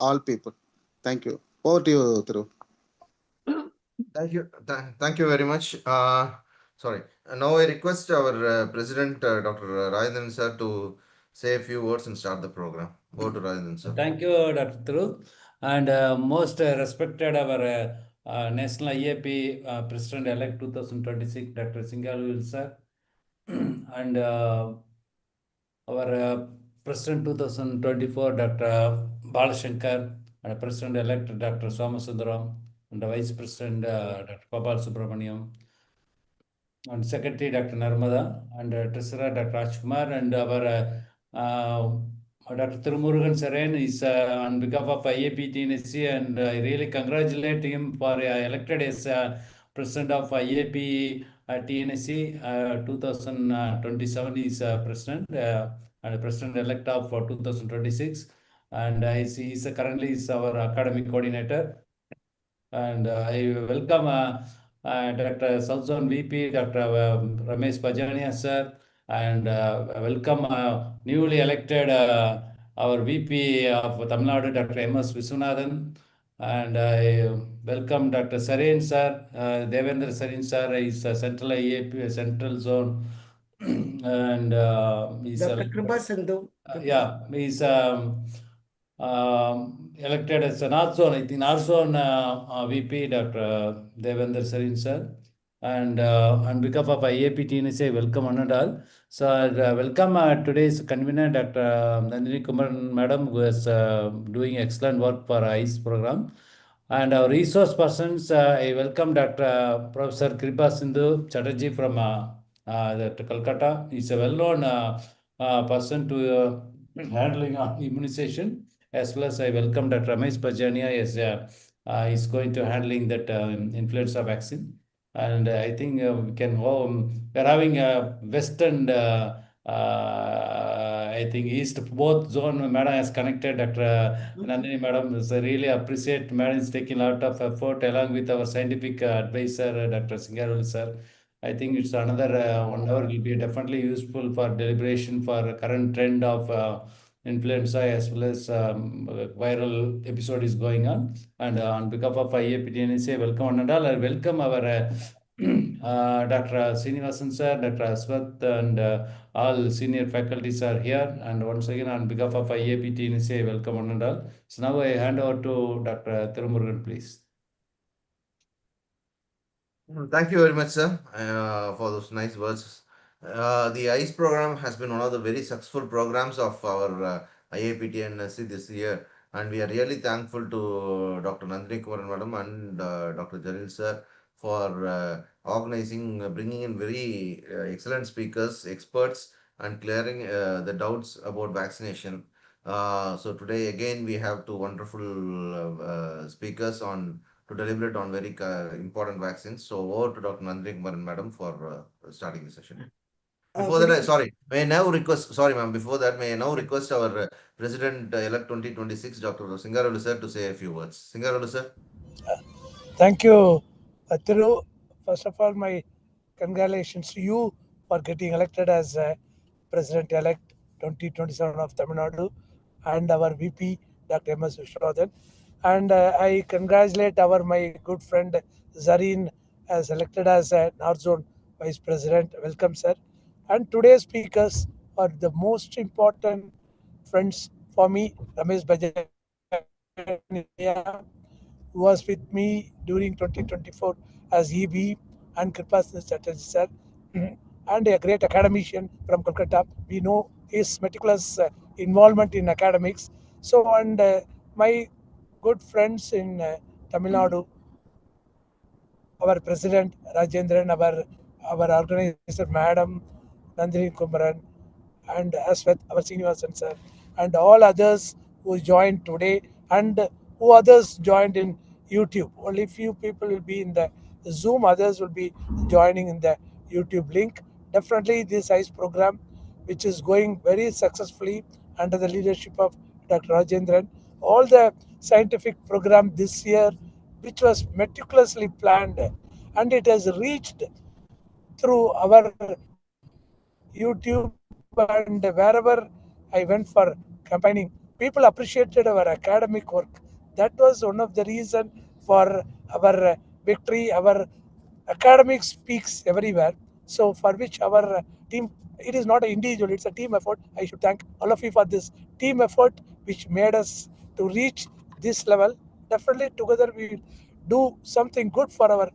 all people. Thank you. Over to you, Thiru. Thank you. Thank you very much. Sorry. Now I request our President, Dr. Rajendran sir, to say a few words and start the program. Over to Rajendran sir. Thank you, Dr. Thuru. And most respected our National IAP President-elect 2026, Dr. Singalwil sir, and our President 2024, Dr. Balashankar, and President-elect Dr. Somasundaram, and the Vice President Dr. Gopal Subramaniam, and Secretary Dr. Narmada, and Treasurer Dr. Rajkumar, and our Dr. Thirumurugan Saren is on behalf of IAP TNSC, and I really congratulate him for elected as President of IAP TNSC 2027 is President and President-elect of 2026, and he is currently is our academic coordinator. And I welcome Dr. South Zone VP, Dr. Ramesh Bajania, sir, and welcome newly elected our VP of Tamil Nadu, Dr. M.S. Viswanathan, and I welcome Dr. Sarin, sir, Devendra Sarin, sir, is Central IAP, Central Zone, and he's Dr. Kripa Sindhu. yeah, he's elected as a North Zone, I think North Zone VP, Dr. Devendra Sarin sir. And on behalf of IAP TNSA, welcome one and all. So welcome today's convener, Dr. Nandini Kumaran Madam, who is doing excellent work for ICE program. And our resource persons, I welcome Dr. Professor Kripa Sindhu Chatterjee from Calcutta. He's a well-known person to handling immunization, as well as I welcome Dr. Ramesh Bajania as he's going to handling that influenza vaccine. And I think we can we're having a western I think east both zone. Madam has connected. Dr. Nandini Madam is really appreciate. Madam is taking a lot of effort along with our scientific advisor Dr. Singarul sir. I think it's another 1 hour will be definitely useful for deliberation for current trend of influenza as well as viral episode is going on. And on behalf of IAPTNSA, welcome one and all. I welcome our Dr. Srinivasan sir, Dr. Aswath, and all senior faculties are here. And once again, on behalf of IAPTNSA, welcome one and all. So now I hand over to Dr. Thirumurugan, please. Thank you very much, sir, for those nice words. The ICE program has been one of the very successful programs of our IAPTNC this year, and we are really thankful to Dr. Nandini Kumaran Madam and Dr. Jalil sir for organizing, bringing in very excellent speakers, experts, and clearing the doubts about vaccination. So today again we have two wonderful speakers on to deliberate on very important vaccines. So over to Dr. Nandini Kumaran Madam for starting the session. Before that, sorry, may I now request, sorry ma'am, before that, may I now request our President-elect 2026, Dr. Singarolu sir, to say a few words. Singarolu sir. Thank you, Thiru. First of all, my congratulations to you for getting elected as President-elect 2027 of Tamil Nadu and our VP, Dr. M.S. Vishwanathan. And I congratulate my good friend Zareen as elected as North Zone Vice President. Welcome, sir. And today's speakers are the most important friends for me. Ramesh Bajania was with me during 2024 as EB, and Kripasan Chatterjee sir, and a great academician from Kolkata. We know his meticulous involvement in academics. So, and my good friends in Tamil Nadu, our President Rajendran, our organizer Madam Nandini Kumaran, and as well our Srinivasan sir, and all others who joined today, and who others joined in YouTube. Only few people will be in the Zoom, others will be joining in the YouTube link. Definitely this ICE program, which is going very successfully under the leadership of Dr. Rajendran. All the scientific program this year, which was meticulously planned, and it has reached through our YouTube, and wherever I went for campaigning, people appreciated our academic work. That was one of the reason for our victory. Our academic speaks everywhere. So for which our team, it is not an individual, it's a team effort. I should thank all of you for this team effort, which made us to reach this level. Definitely together we will do something good for our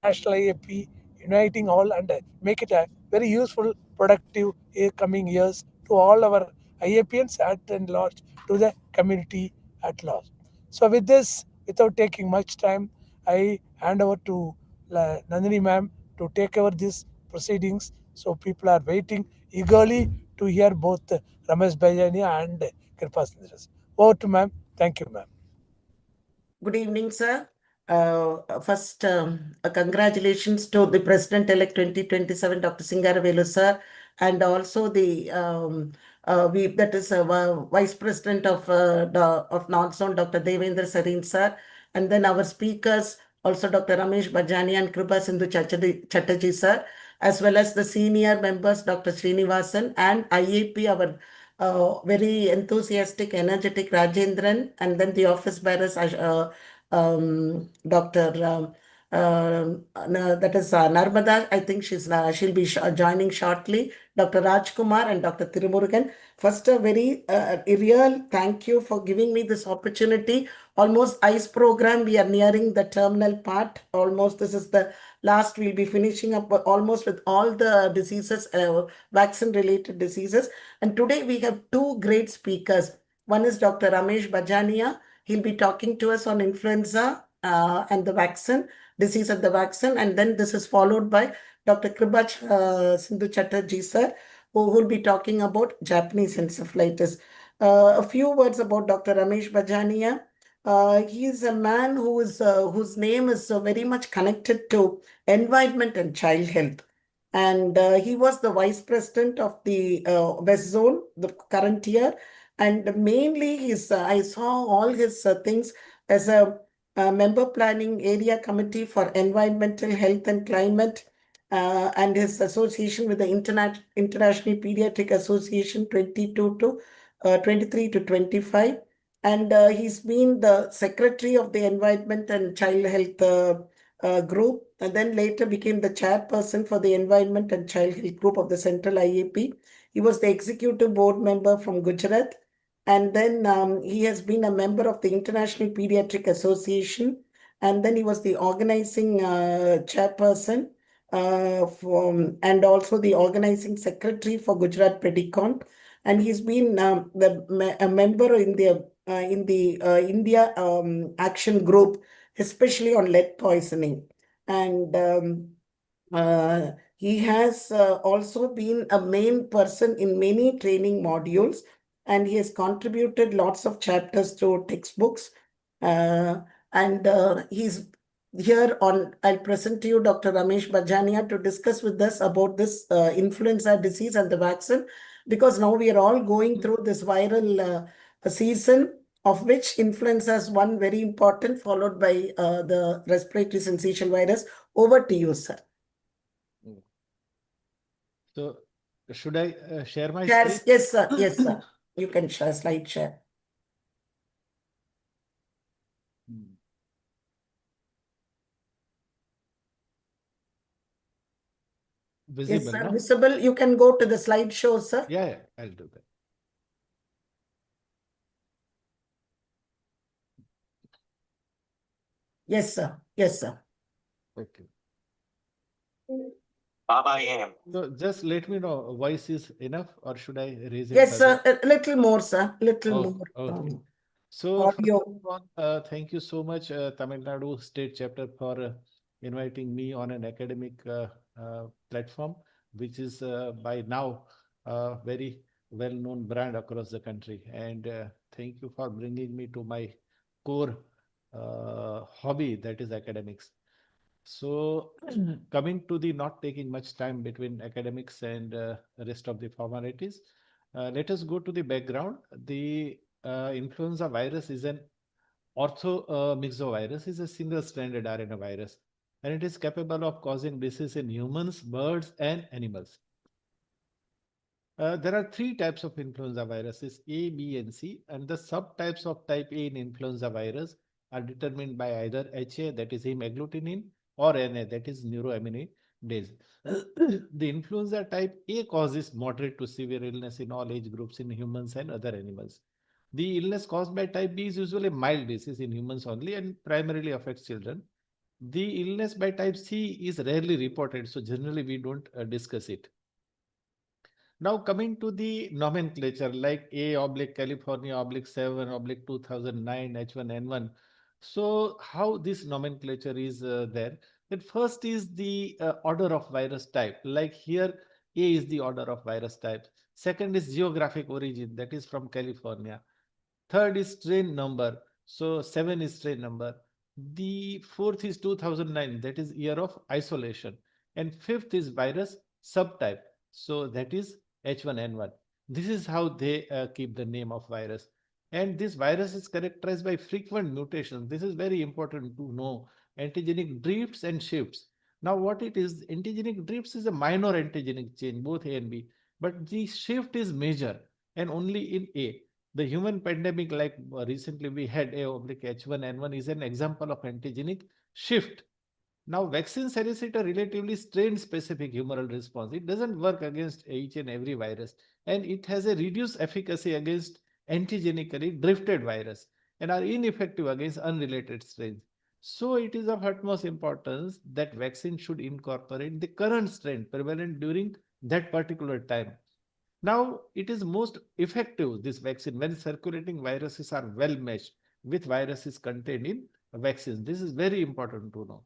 national IAP, uniting all and make it a very useful, productive coming years to all our IAPians at and large, to the community at large. So with this, without taking much time, I hand over to Nandini ma'am to take over these proceedings. So people are waiting eagerly to hear both Ramesh Bajania and Kripa Sindras. Over to ma'am. Thank you, ma'am. Good evening, sir. First, congratulations to the President-elect 2027, Dr. Singaravelu, sir, and also the that is Vice President of North Zone, Dr. Devendra Sarin, sir, and then our speakers, also Dr. Ramesh Bajani and Kripa Sindhu Chatterjee, sir, as well as the senior members, Dr. Srinivasan, and IAP, our very enthusiastic, energetic Rajendran, and then the office bearers, Dr. that is Narmada. I think she'll be joining shortly. Dr. Rajkumar and Dr. Tirumurugan. First, a very real thank you for giving me this opportunity. Almost ICE program, we are nearing the terminal part. Almost this is the last. We'll be finishing up almost with all the diseases, vaccine-related diseases. And today we have two great speakers. One is Dr. Ramesh Bajania. He'll be talking to us on influenza and the vaccine, disease of the vaccine. And then this is followed by Dr. Kripa Sindhu Chatterjee, sir, who will be talking about Japanese encephalitis. A few words about Dr. Ramesh Bajania. He is a man whose name is very much connected to environment and child health. And he was the vice president of the West Zone the current year. And mainly I saw all his things as a member planning area committee for environmental health and climate, and his association with the International Pediatric Association 22 to 23 to 25. And he's been the secretary of the Environment and Child Health group, and then later became the chairperson for the Environment and Child Health group of the Central IAP. He was the executive board member from Gujarat. And then he has been a member of the International Pediatric Association. And then he was the organizing chairperson and also the organizing secretary for Gujarat Pedicon. And he's been a member in the India Action Group, especially on lead poisoning. And he has also been a main person in many training modules, and he has contributed lots of chapters to textbooks. And he's here on, I'll present to you Dr. Ramesh Bajania to discuss with us about this influenza disease and the vaccine, because now we are all going through this viral season, of which influenza is one very important, followed by the respiratory syncytial virus. Over to you, sir. So, should I share my Share, screen? yes, sir. Yes, sir. You can share, slide share. Visible, Yes, sir. no? Visible. You can go to the slideshow, sir. Yeah, I'll do that. Yes, sir. Yes, sir. Okay. So just let me know, voice is enough or should I raise it Yes, further? sir. A little more, sir. Little Oh, more. okay. So first Audio. of all, thank you so much, Tamil Nadu State Chapter, for inviting me on an academic platform, which is by now a very well-known brand across the country. And thank you for bringing me to my core hobby, that is academics. So coming to the not taking much time between academics and rest of the formalities, let us go to the background. The influenza virus is an orthomyxovirus, is a single-stranded RNA virus, and it is capable of causing disease in humans, birds, and animals. There are three types of influenza viruses, A, B, and C, and the subtypes of type A in influenza virus are determined by either HA, that is heme agglutinin, or NA, that is neuroamidase. The influenza type A causes moderate to severe illness in all age groups in humans and other animals. The illness caused by type B is usually mild disease in humans only and primarily affects children. The illness by type C is rarely reported, so generally we don't discuss it. Now coming to the nomenclature like A oblique California oblique 7 oblique 2009 H1N1. So how this nomenclature is there? That first is the order of virus type. Like here, A is the order of virus type. Second is geographic origin, that is from California. Third is strain number. So 7 is strain number. The fourth is 2009, that is year of isolation. And fifth is virus subtype. So that is H1N1. This is how they keep the name of virus. And this virus is characterized by frequent mutations. This is very important to know. Antigenic drifts and shifts. Now, what it is, antigenic drifts is a minor antigenic change, both A and B, but the shift is major and only in A. The human pandemic, like recently we had A oblique H1N1, is an example of antigenic shift. Now, vaccines elicit a relatively strain-specific humoral response. It doesn't work against each and every virus, and it has a reduced efficacy against antigenically drifted virus and are ineffective against unrelated strains. So, it is of utmost importance that vaccine should incorporate the current strain prevalent during that particular time. Now, it is most effective, this vaccine, when circulating viruses are well matched with viruses contained in vaccines. This is very important to know.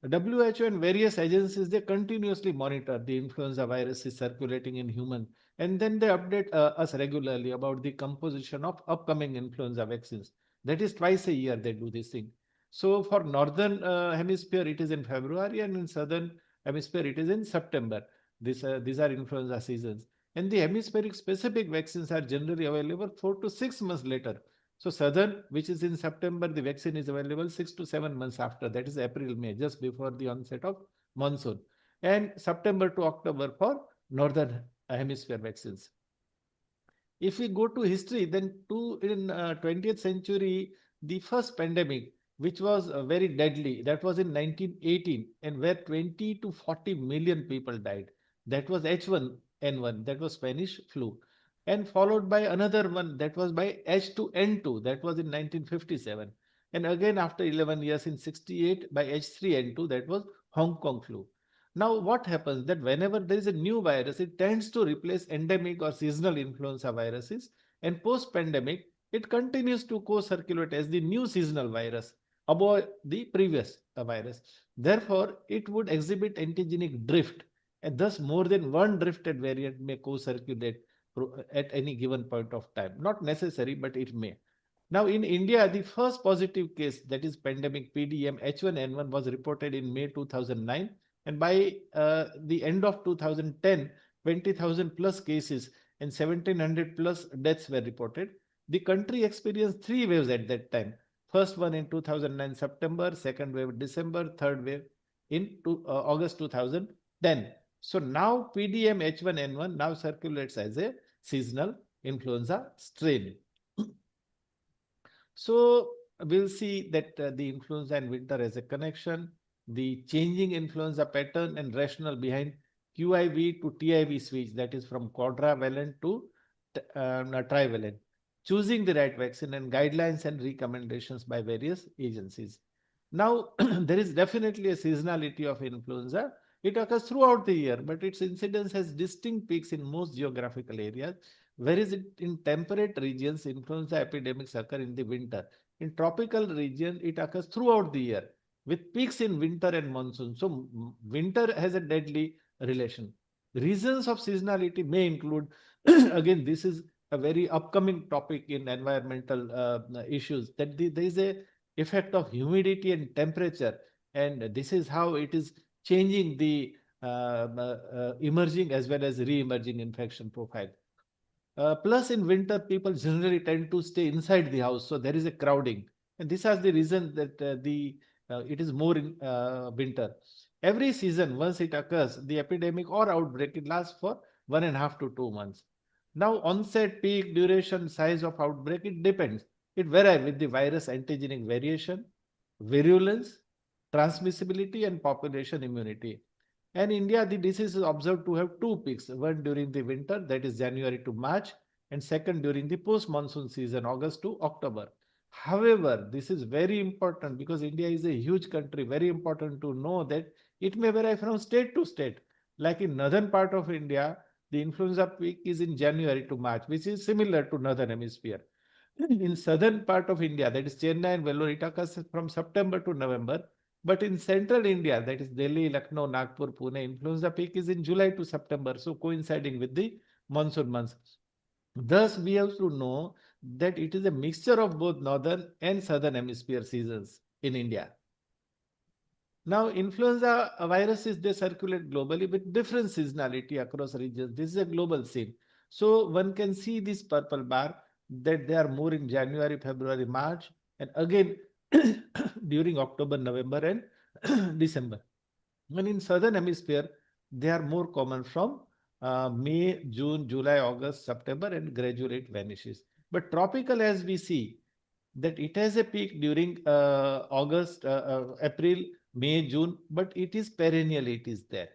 WHO and various agencies, they continuously monitor the influenza viruses circulating in humans, and then they update us regularly about the composition of upcoming influenza vaccines. That is twice a year they do this thing. So for northern hemisphere it is in February, and in southern hemisphere it is in September. These are influenza seasons, and the hemispheric specific vaccines are generally available 4 to 6 months later. So southern, which is in September, the vaccine is available 6 to 7 months after. That is April, May, just before the onset of monsoon, and September to October for northern hemisphere vaccines. If we go to history, then in 20th century, the first pandemic, which was very deadly, that was in 1918, and where 20 to 40 million people died. That was H1N1, that was Spanish flu, and followed by another one that was by H2N2, that was in 1957, and again after 11 years in 68 by H3N2, that was Hong Kong flu. Now, what happens that whenever there is a new virus, it tends to replace endemic or seasonal influenza viruses, and post-pandemic, it continues to co-circulate as the new seasonal virus above the previous virus. Therefore, it would exhibit antigenic drift, and thus more than one drifted variant may co-circulate at any given point of time. Not necessary, but it may. Now, in India, the first positive case, that is pandemic PDM H1N1, was reported in May 2009, and by the end of 2010, 20,000 plus cases and 1,700 plus deaths were reported. The country experienced three waves at that time. First one in 2009 September, second wave December, third wave in August 2010. So now PDM H1N1 now circulates as a seasonal influenza strain. So we'll see that the influenza and winter has a connection, the changing influenza pattern and rationale behind QIV to TIV switch, that is from quadrivalent to trivalent, choosing the right vaccine, and guidelines and recommendations by various agencies. Now, there is definitely a seasonality of influenza. It occurs throughout the year, but its incidence has distinct peaks in most geographical areas, whereas in temperate regions, influenza epidemics occur in the winter. In tropical regions, it occurs throughout the year, with peaks in winter and monsoon. So, winter has a deadly relation. Reasons of seasonality may include, again, this is a very upcoming topic in environmental issues, that there is a effect of humidity and temperature, and this is how it is changing the emerging as well as re-emerging infection profile. Plus, in winter, people generally tend to stay inside the house, so there is a crowding, and this is the reason that it is more in winter. Every season, once it occurs, the epidemic or outbreak, it lasts for 1.5 to 2 months. Now, onset, peak, duration, size of outbreak, it depends. It varies with the virus antigenic variation, virulence, transmissibility, and population immunity. And India, the disease is observed to have two peaks, one during the winter, that is January to March, and second during the post-monsoon season, August to October. However, this is very important because India is a huge country, very important to know that it may vary from state to state. Like in northern part of India, the influenza peak is in January to March, which is similar to northern hemisphere. In southern part of India, that is Chennai and Vellore, it occurs from September to November. But in central India, that is Delhi, Lucknow, Nagpur, Pune, influenza peak is in July to September, so coinciding with the monsoon months. Thus, we have to know that it is a mixture of both northern and southern hemisphere seasons in India. Now, influenza viruses, they circulate globally with different seasonality across regions. This is a global scene. So one can see this purple bar that they are more in January, February, March, and again during October, November, and December. And in southern hemisphere, they are more common from May, June, July, August, September, and gradually it vanishes. But tropical, as we see, that it has a peak during August, April, May, June, but it is perennial, it is there.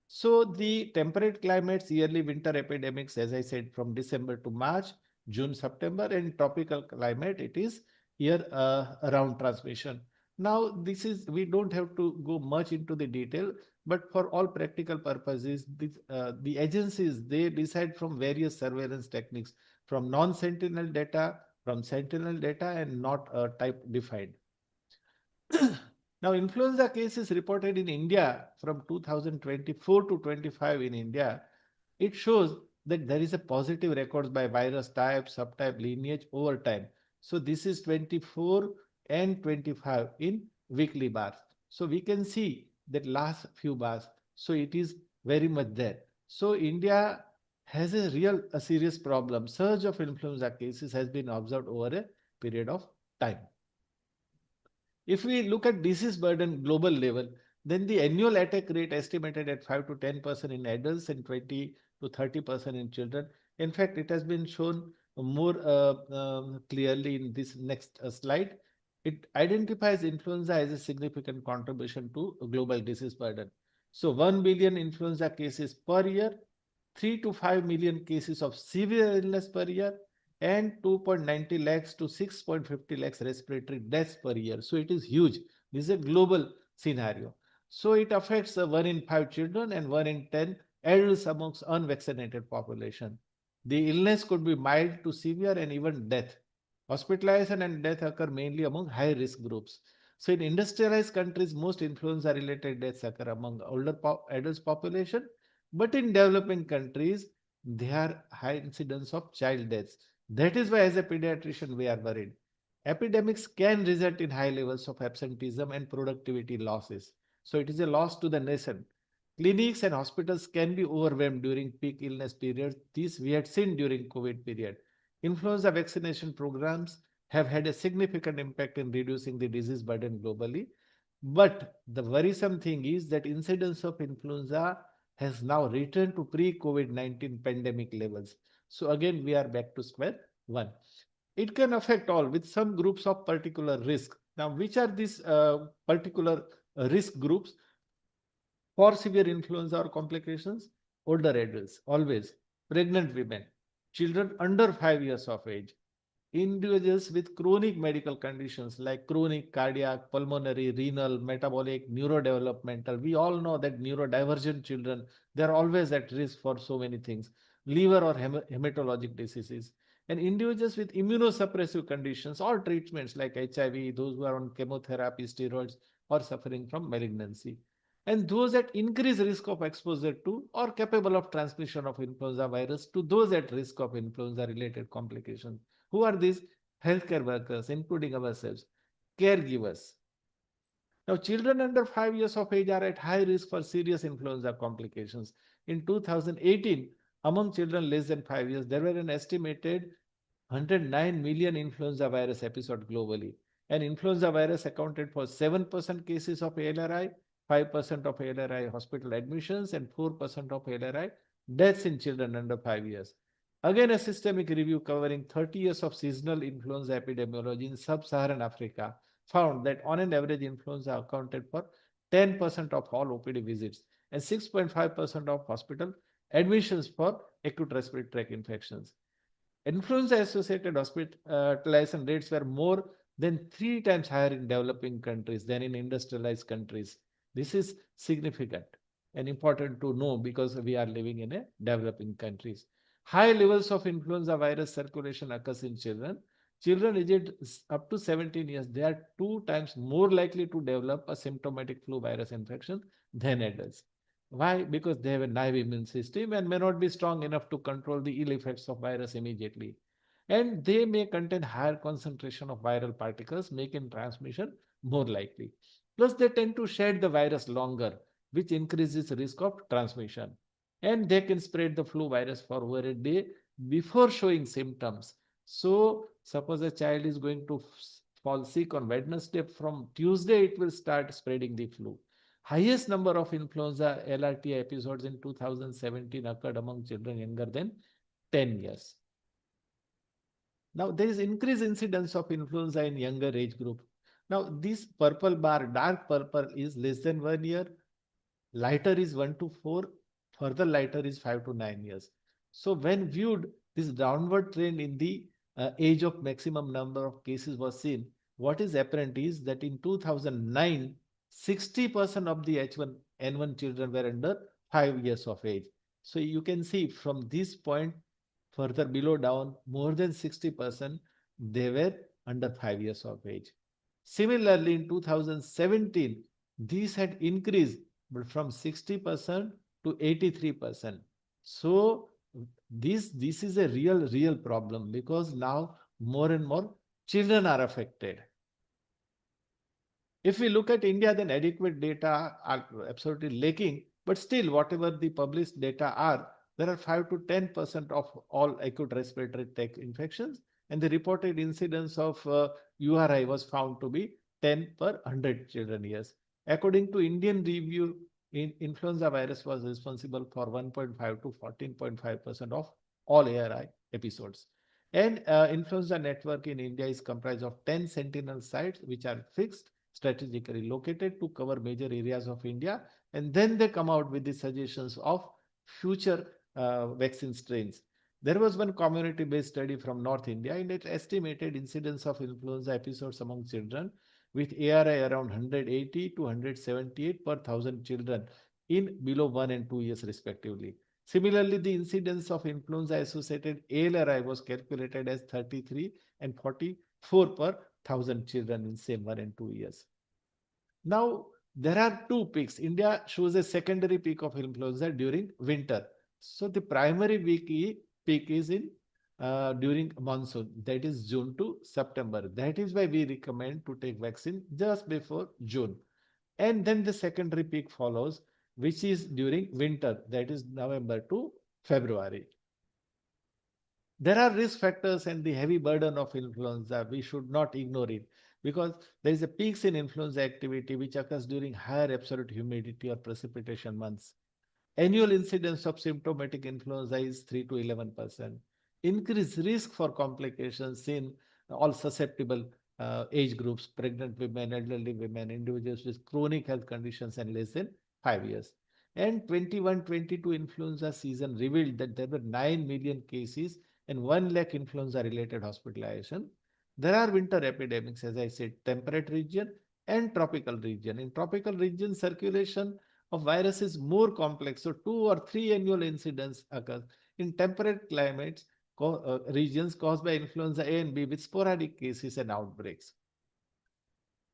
So the temperate climates, yearly winter epidemics, as I said, from December to March, June, September, and tropical climate, it is year around transmission. Now, this is, we don't have to go much into the detail, but for all practical purposes, the agencies, they decide from various surveillance techniques, from non-sentinel data, from sentinel data, and not type defined. Now, influenza cases reported in India from 2024 to 25 in India, it shows that there is a positive records by virus type, subtype, lineage over time. So this is 24 and 25 in weekly bars. So we can see that last few bars. So it is very much there. So India has a serious problem. Surge of influenza cases has been observed over a period of time. If we look at disease burden global level, then the annual attack rate estimated at 5 to 10% in adults and 20 to 30% in children. In fact, it has been shown more clearly in this next slide. It identifies influenza as a significant contribution to global disease burden. So 1 billion influenza cases per year, 3 to 5 million cases of severe illness per year, and 2.90 lakhs to 6.50 lakhs respiratory deaths per year. So it is huge. This is a global scenario. So it affects 1 in 5 children and 1 in 10 adults amongst unvaccinated population. The illness could be mild to severe and even death. Hospitalization and death occur mainly among high risk groups. So in industrialized countries, most influenza related deaths occur among older adults population. But in developing countries, there are high incidence of child deaths. That is why, as a pediatrician, we are worried. Epidemics can result in high levels of absenteeism and productivity losses. So it is a loss to the nation. Clinics and hospitals can be overwhelmed during peak illness periods. This we had seen during COVID period. Influenza vaccination programs have had a significant impact in reducing the disease burden globally. But the worrisome thing is that incidence of influenza has now returned to pre-COVID-19 pandemic levels. So again, we are back to square one. It can affect all with some groups of particular risk. Now, which are these particular risk groups for severe influenza or complications? Older adults, always. Pregnant women, children under 5 years of age, individuals with chronic medical conditions like chronic cardiac, pulmonary, renal, metabolic, neurodevelopmental. We all know that neurodivergent children, they're always at risk for so many things, liver or hematologic diseases. And individuals with immunosuppressive conditions or treatments like HIV, those who are on chemotherapy, steroids, or suffering from malignancy. And those at increased risk of exposure to or capable of transmission of influenza virus to those at risk of influenza related complications. Who are these? Healthcare workers, including ourselves, caregivers. Now, children under 5 years of age are at high risk for serious influenza complications. In 2018, among children less than 5 years, there were an estimated 109 million influenza virus episodes globally. And influenza virus accounted for 7% cases of ALRI, 5% of ALRI hospital admissions, and 4% of ALRI deaths in children under 5 years. Again, a systemic review covering 30 years of seasonal influenza epidemiology in sub-Saharan Africa found that on an average, influenza accounted for 10% of all OPD visits and 6.5% of hospital admissions for acute respiratory tract infections. Influenza associated hospitalization rates were more than 3 times higher in developing countries than in industrialized countries. This is significant and important to know because we are living in a developing countries. High levels of influenza virus circulation occurs in children. Children aged up to 17 years, they are 2 times more likely to develop a symptomatic flu virus infection than adults. Why? Because they have a naive immune system and may not be strong enough to control the ill effects of virus immediately. And they may contain higher concentration of viral particles, making transmission more likely. Plus, they tend to shed the virus longer, which increases risk of transmission. And they can spread the flu virus for over a day before showing symptoms. So, suppose a child is going to fall sick on Wednesday, from Tuesday it will start spreading the flu. Highest number of influenza LRT episodes in 2017 occurred among children younger than 10 years. Now, there is increased incidence of influenza in younger age group. Now, this purple bar, dark purple, is less than 1 year, lighter is 1 to 4, further lighter is 5 to 9 years. So, when viewed, this downward trend in the age of maximum number of cases was seen. What is apparent is that in 2009, 60% of the H1N1 children were under 5 years of age. So, you can see from this point further below down, more than 60%, they were under 5 years of age. Similarly, in 2017, these had increased but from 60% to 83%. So this is a real problem because now more and more children are affected. If we look at India, then adequate data are absolutely lacking, but still whatever the published data are, there are 5 to 10% of all acute respiratory tract infections, and the reported incidence of URI was found to be 10 per 100 children years. According to Indian review, influenza virus was responsible for 1.5 to 14.5% of all ARI episodes. And influenza network in India is comprised of 10 sentinel sites which are fixed, strategically located to cover major areas of India, and then they come out with the suggestions of future vaccine strains. There was one community-based study from North India, and it estimated incidence of influenza episodes among children with ARI around 180 to 178 per thousand children in below 1 and 2 years respectively. Similarly, the incidence of influenza-associated ALRI was calculated as 33 and 44 per thousand children in same 1 and 2 years. Now, there are two peaks. India shows a secondary peak of influenza during winter. So the primary peak is in during monsoon, that is June to September. That is why we recommend to take vaccine just before June. And then the secondary peak follows, which is during winter, that is November to February. There are risk factors and the heavy burden of influenza. We should not ignore it because there is a peaks in influenza activity which occurs during higher absolute humidity or precipitation months. Annual incidence of symptomatic influenza is 3 to 11%. Increased risk for complications in all susceptible age groups, pregnant women, elderly women, individuals with chronic health conditions and less than 5 years. And 21-22 influenza season revealed that there were 9 million cases and 1 lakh influenza related hospitalization. There are winter epidemics, as I said, temperate region and tropical region. In tropical region, circulation of virus is more complex. So 2 or 3 annual incidents occur. In temperate climates, regions caused by influenza A and B with sporadic cases and outbreaks.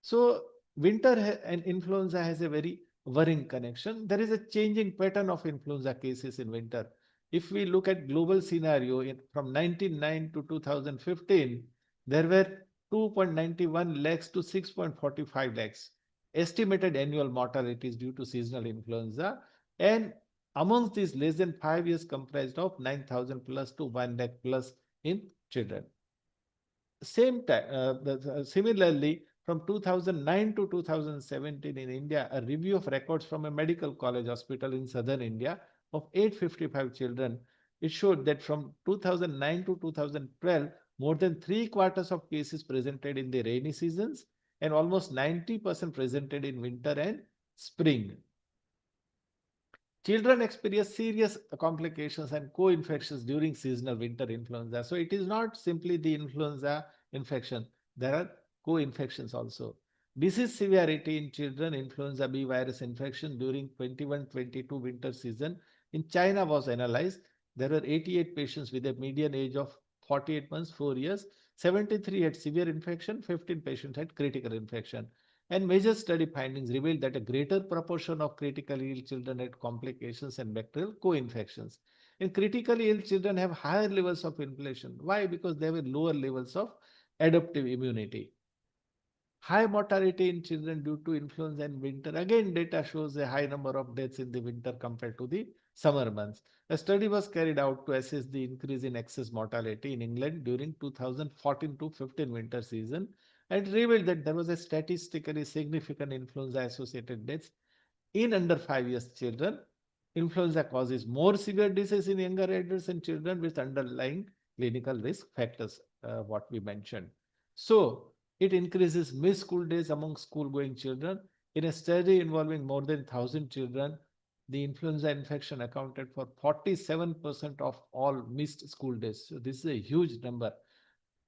So winter and influenza has a very worrying connection. There is a changing pattern of influenza cases in winter. If we look at global scenario from 1909 to 2015, there were 2.91 lakhs to 6.45 lakhs estimated annual mortalities due to seasonal influenza, and amongst these less than 5 years comprised of 9,000 plus to 1 lakh plus in children. Same time, similarly, from 2009 to 2017 in India, a review of records from a medical college hospital in southern India of 855 children, it showed that from 2009 to 2012, more than three quarters of cases presented in the rainy seasons and almost 90% presented in winter and spring. Children experience serious complications and co-infections during seasonal winter influenza. So it is not simply the influenza infection. There are co-infections also. Disease severity in children influenza B virus infection during 21-22 winter season in China was analyzed. There were 88 patients with a median age of 48 months, 4 years. 73 had severe infection, 15 patients had critical infection. And major study findings revealed that a greater proportion of critically ill children had complications and bacterial co-infections. And critically ill children have higher levels of inflation. Why? Because they have lower levels of adaptive immunity. High mortality in children due to influenza in winter. Again, data shows a high number of deaths in the winter compared to the summer months. A study was carried out to assess the increase in excess mortality in England during 2014 to 15 winter season and revealed that there was a statistically significant influenza associated deaths in under 5 years children. Influenza causes more severe disease in younger adults and children with underlying clinical risk factors, what we mentioned. So, it increases missed school days among school going children. In a study involving more than 1,000 children, the influenza infection accounted for 47% of all missed school days. So, this is a huge number.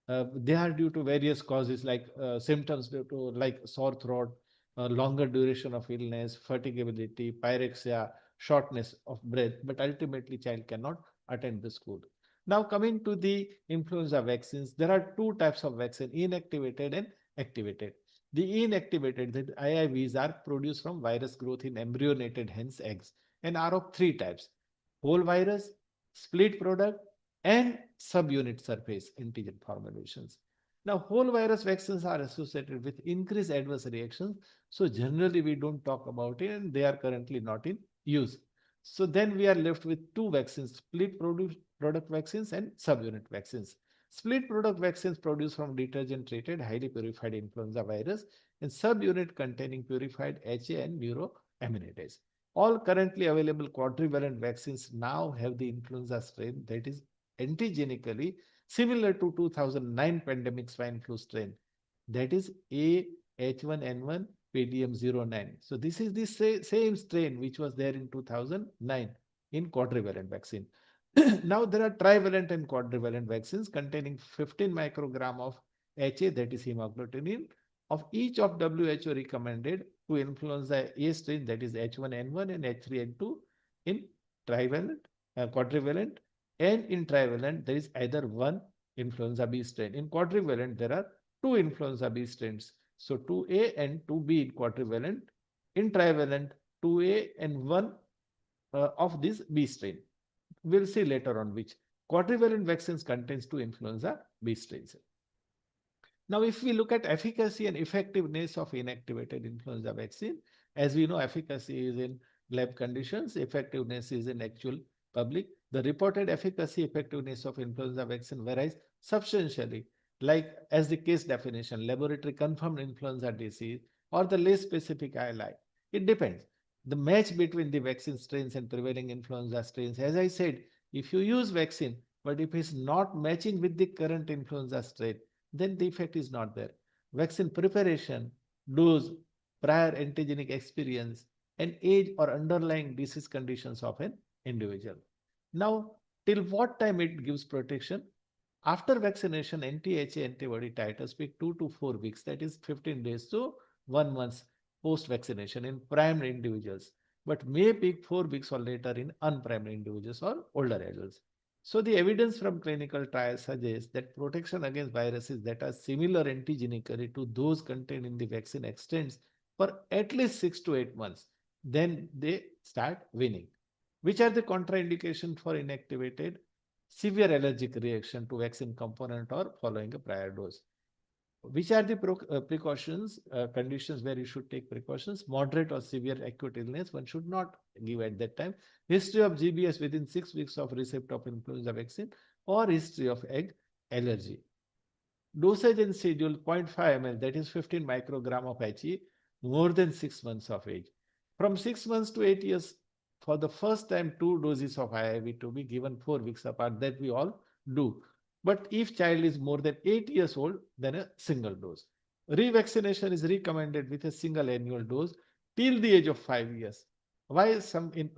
They are due to various causes like symptoms due to like sore throat, longer duration of illness, fatigability, pyrexia, shortness of breath, but ultimately child cannot attend the school. Now coming to the influenza vaccines, there are two types of vaccine, inactivated and activated. The inactivated, the IIVs are produced from virus growth in embryonated hens eggs and are of three types: whole virus, split product, and subunit surface antigen formulations. Now, whole virus vaccines are associated with increased adverse reactions. So, generally, we don't talk about it and they are currently not in use. So, then we are left with two vaccines: product vaccines and subunit vaccines. Split product vaccines produced from detergent treated highly purified influenza virus and subunit containing purified HA and neuraminidase. All currently available quadrivalent vaccines now have the influenza strain that is antigenically similar to 2009 pandemic swine flu strain, that is AH1N1 PDM09. So this is the same strain which was there in 2009 in quadrivalent vaccine. Now there are trivalent and quadrivalent vaccines containing 15 microgram of HA, that is hemagglutinin, of each of WHO recommended to influenza A strain, that is H1N1 and H3N2 in trivalent, quadrivalent, and in trivalent there is either one influenza B strain. In quadrivalent there are two influenza B strains. So 2A and 2B in quadrivalent. In trivalent, 2A and 1 of this B strain. We'll see later on which. Quadrivalent vaccines contains two influenza B strains. Now, if we look at efficacy and effectiveness of inactivated influenza vaccine, as we know, efficacy is in lab conditions, effectiveness is in actual public. The reported efficacy effectiveness of influenza vaccine varies substantially, like as the case definition, laboratory confirmed influenza disease, or the less specific ILI. It depends. The match between the vaccine strains and prevailing influenza strains, as I said, if you use vaccine, but if it's not matching with the current influenza strain, then the effect is not there. Vaccine preparation, dose, prior antigenic experience, and age or underlying disease conditions of an individual. Now, till what time it gives protection? After vaccination, anti-HA antibody titers peak 2 to 4 weeks, that is 15 days to 1 month post-vaccination in primed individuals, but may peak 4 weeks or later in unprimed individuals or older adults. So the evidence from clinical trials suggests that protection against viruses that are similar antigenically to those contained in the vaccine extends for at least 6 to 8 months. Then they start winning. Which are the contraindications for inactivated? Severe allergic reaction to vaccine component or following a prior dose. Which are the precautions, conditions where you should take precautions? Moderate or severe acute illness, one should not give at that time. History of GBS within 6 weeks of receipt of influenza vaccine or history of egg allergy. Dosage and schedule 0.5 ml, that is 15 microgram of HE, more than 6 months of age. From 6 months to 8 years for the first time 2 doses of IV to be given 4 weeks apart. That we all do. But if child is more than 8 years old, then a single dose. Revaccination is recommended with a single annual dose till the age of 5 years. Why some in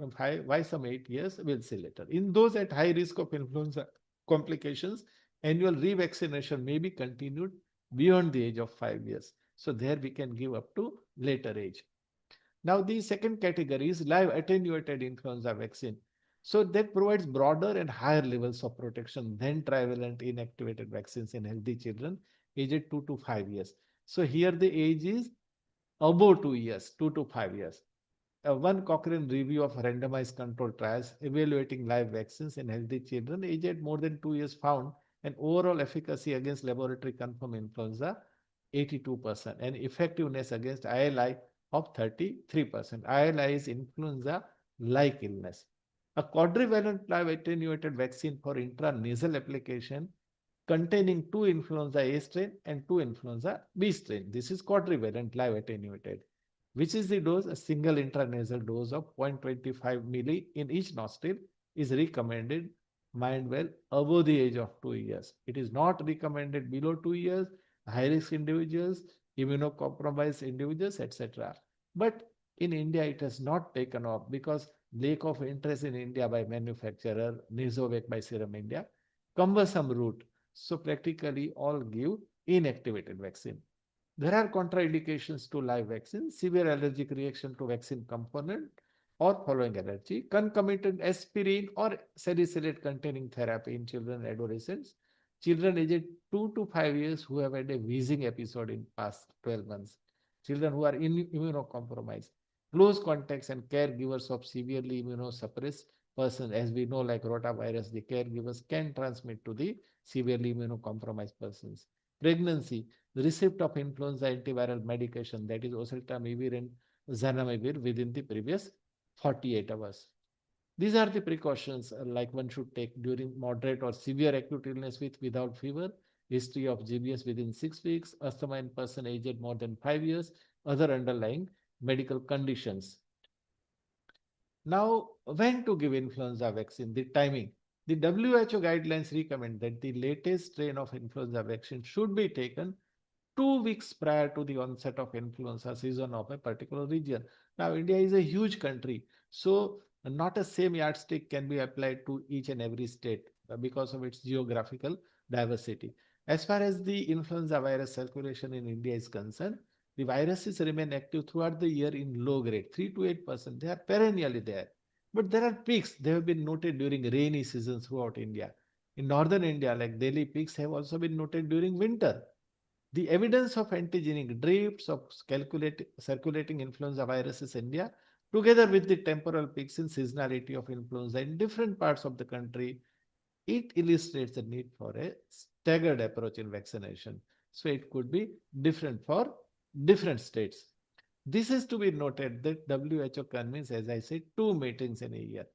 why some 8 years? We'll see later. In those at high risk of influenza complications, annual revaccination may be continued beyond the age of 5 years. So there we can give up to later age. Now, the second category is live attenuated influenza vaccine. So that provides broader and higher levels of protection than trivalent inactivated vaccines in healthy children aged 2 to 5 years. So here the age is above 2 years, 2 to 5 years. One Cochrane review of randomized controlled trials evaluating live vaccines in healthy children aged more than 2 years found an overall efficacy against laboratory confirmed influenza 82% and effectiveness against ILI of 33%. ILI is influenza like illness. A quadrivalent live attenuated vaccine for intranasal application containing 2 influenza A strain and 2 influenza B strain. This is quadrivalent live attenuated. Which is the dose? A single intranasal dose of 0.25 milli in each nostril is recommended, mind well, above the age of 2 years. It is not recommended below 2 years, high risk individuals, immunocompromised individuals, etc. But in India, it has not taken off because lack of interest in India by manufacturer, Nizovac by Serum India, cumbersome route. So practically all give inactivated vaccine. There are contraindications to live vaccine, severe allergic reaction to vaccine component or following allergy, concomitant aspirin or salicylate containing therapy in children and adolescents, children aged 2 to 5 years who have had a wheezing episode in past 12 months, children who are immunocompromised, close contacts and caregivers of severely immunosuppressed persons. As we know, like rotavirus, the caregivers can transmit to the severely immunocompromised persons. Pregnancy, the receipt of influenza antiviral medication, that is oseltamivir and zanamivir, within the previous 48 hours. These are the precautions like one should take during moderate or severe acute illness with without fever, history of GBS within 6 weeks, asthma in person aged more than 5 years, other underlying medical conditions. Now, when to give influenza vaccine, the timing. The WHO guidelines recommend that the latest strain of influenza vaccine should be taken 2 weeks prior to the onset of influenza season of a particular region. Now, India is a huge country, so not a same yardstick can be applied to each and every state because of its geographical diversity. As far as the influenza virus circulation in India is concerned, the viruses remain active throughout the year in low grade, 3 to 8%. They are perennially there. But there are peaks. They have been noted during rainy seasons throughout India. In northern India, like Delhi, peaks have also been noted during winter. The evidence of antigenic drifts of circulating influenza viruses in India, together with the temporal peaks in seasonality of influenza in different parts of the country, it illustrates the need for a staggered approach in vaccination. So it could be different for different states. This is to be noted that WHO convenes, as I said, 2 meetings in a year.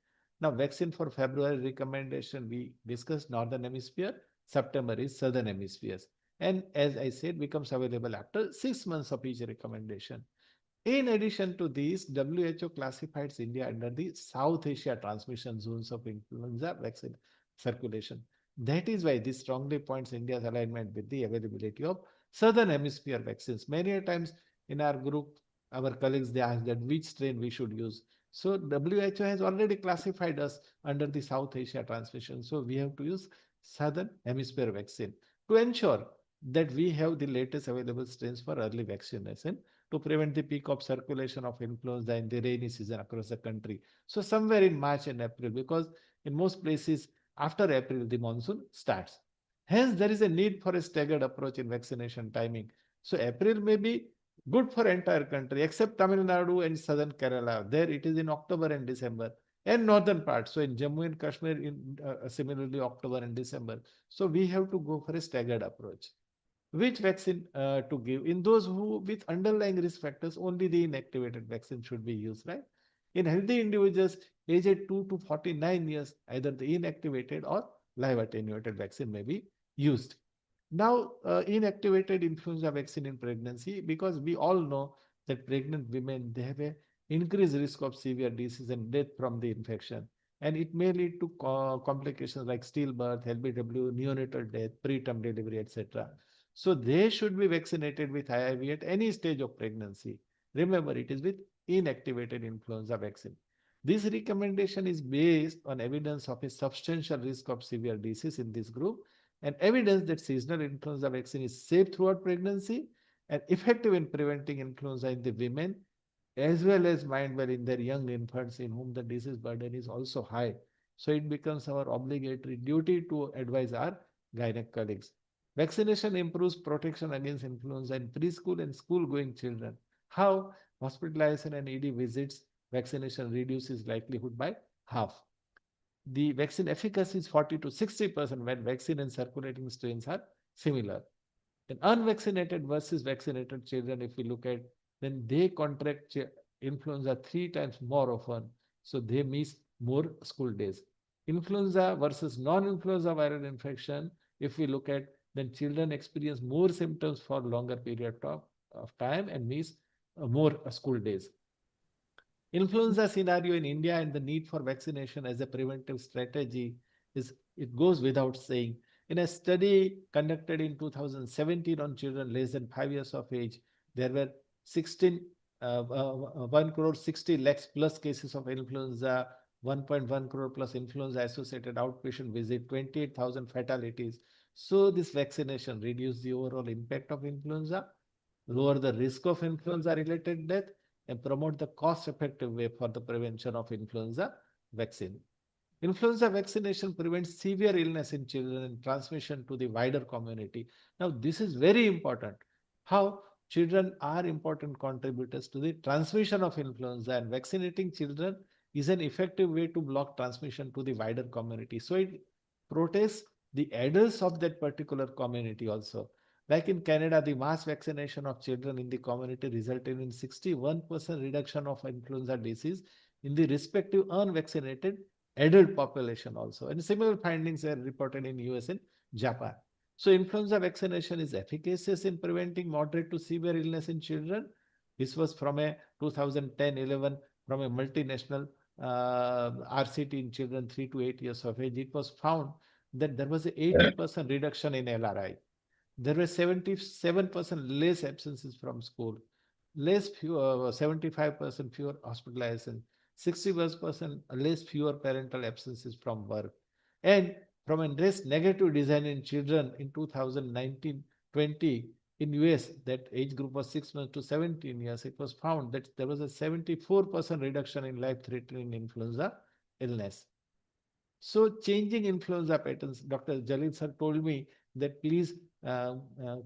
Now, vaccine for February recommendation, we discussed Northern Hemisphere, September is Southern Hemispheres. And as I said, becomes available after 6 months of each recommendation. In addition to these, WHO classifies India under the South Asia transmission zones of influenza vaccine circulation. That is why this strongly points India's alignment with the availability of Southern Hemisphere vaccines. Many times in our group, our colleagues, they ask that which strain we should use. So WHO has already classified us under the South Asia transmission. So we have to use Southern Hemisphere vaccine to ensure that we have the latest available strains for early vaccination to prevent the peak of circulation of influenza in the rainy season across the country. So somewhere in March and April, because in most places after April, the monsoon starts. Hence, there is a need for a staggered approach in vaccination timing. So April may be good for entire country, except Tamil Nadu and southern Kerala. There it is in October and December. And northern parts. So in Jammu and Kashmir, in similarly October and December. So we have to go for a staggered approach. Which vaccine to give? In those who with underlying risk factors, only the inactivated vaccine should be used, right? In healthy individuals aged 2 to 49 years, either the inactivated or live attenuated vaccine may be used. Now, inactivated influenza vaccine in pregnancy, because we all know that pregnant women, they have a increased risk of severe disease and death from the infection. And it may lead to complications like stillbirth, LBW, neonatal death, preterm delivery, etc. So they should be vaccinated with IIV at any stage of pregnancy. Remember, it is with inactivated influenza vaccine. This recommendation is based on evidence of a substantial risk of severe disease in this group and evidence that seasonal influenza vaccine is safe throughout pregnancy and effective in preventing influenza in the women as well as mind well in their young infants in whom the disease burden is also high. So it becomes our obligatory duty to advise our gynec colleagues. Vaccination improves protection against influenza in preschool and school-going children. How? Hospitalization and ED visits, vaccination reduces likelihood by half. The vaccine efficacy is 40 to 60% when vaccine and circulating strains are similar. In unvaccinated versus vaccinated children, if we look at, then they contract influenza 3 times more often, so they miss more school days. Influenza versus non-influenza viral infection, if we look at, then children experience more symptoms for longer period of time and miss more school days. Influenza scenario in India and the need for vaccination as a preventive strategy is, it goes without saying. In a study conducted in 2017 on children less than 5 years of age, there were 1 crore 60 lakhs plus cases of influenza, 1.1 crore plus influenza associated outpatient visit, 28,000 fatalities. So this vaccination reduced the overall impact of influenza, lower the risk of influenza related death, and promote the cost-effective way for the prevention of influenza vaccine. Influenza vaccination prevents severe illness in children and transmission to the wider community. Now, this is very important. How? Children are important contributors to the transmission of influenza, and vaccinating children is an effective way to block transmission to the wider community. So it protects the adults of that particular community also. Like in Canada, the mass vaccination of children in the community resulted in 61% reduction of influenza disease in the respective unvaccinated adult population also. And similar findings are reported in US and Japan. So influenza vaccination is efficacious in preventing moderate to severe illness in children. This was from a 2010-11 from a multinational RCT in children 3 to 8 years of age. It was found that there was an 80% reduction in LRI. There were 77% less absences from school, 75% fewer hospitalizations, 61% less fewer parental absences from work. And from a less negative design in children in 2019-20 in US, that age group was 6 months to 17 years, it was found that there was a 74% reduction in life-threatening influenza illness. So changing influenza patterns, Dr. Jalil sir told me that please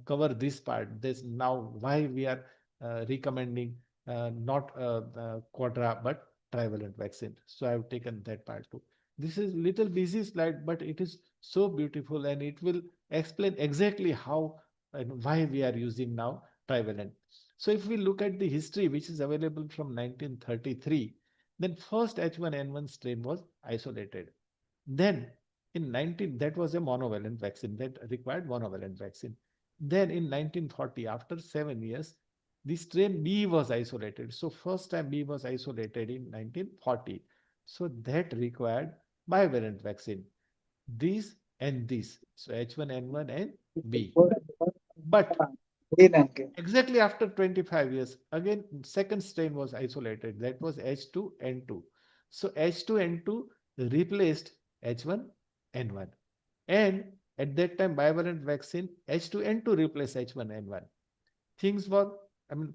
cover this part. This now why we are recommending not quadra but trivalent vaccine. So I have taken that part too. This is little busy slide, but it is so beautiful and it will explain exactly how and why we are using now trivalent. So if we look at the history, which is available from 1933, then first H1N1 strain was isolated. Then in 19, that was a monovalent vaccine that required monovalent vaccine. Then in 1940, after 7 years, the strain B was isolated. So first time B was isolated in 1940. So that required bivalent vaccine. These and this. So H1N1 and B. But exactly after 25 years, again, second strain was isolated. That was H2N2. So H2N2 replaced H1N1. And at that time, bivalent vaccine H2N2 replaced H1N1. Things were,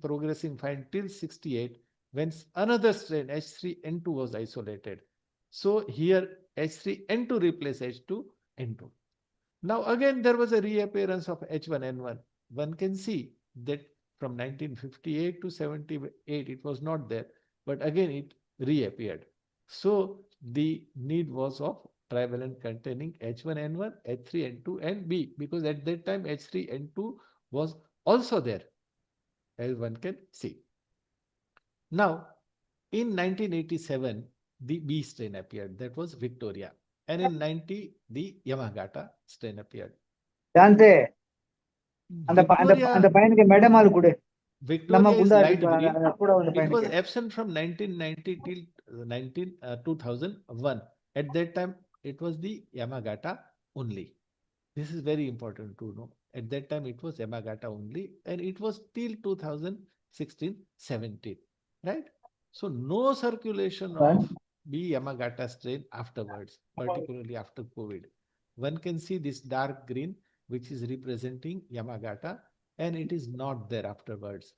progressing fine till 68 when another strain H3N2 was isolated. So here H3N2 replaced H2N2. Now again there was a reappearance of H1N1. One can see that from 1958 to 78 it was not there, but again it reappeared. So the need was of trivalent containing H1N1, H3N2 and B, because at that time H3N2 was also there, as one can see. Now in 1987 the B strain appeared, that was Victoria, and in 90 the Yamagata strain appeared. Dante, அந்த Victoria, பையனுக்கு madam ஆள் கொடு. Victoria is light green. It was absent from 1990 till 2001. At that time, it was the Yamagata only. This is very important to know. At that time, it was Yamagata only, and it was till 2016-17, right? So no circulation of B Yamagata strain afterwards, particularly after COVID. One can see this dark green, which is representing Yamagata, and it is not there afterwards.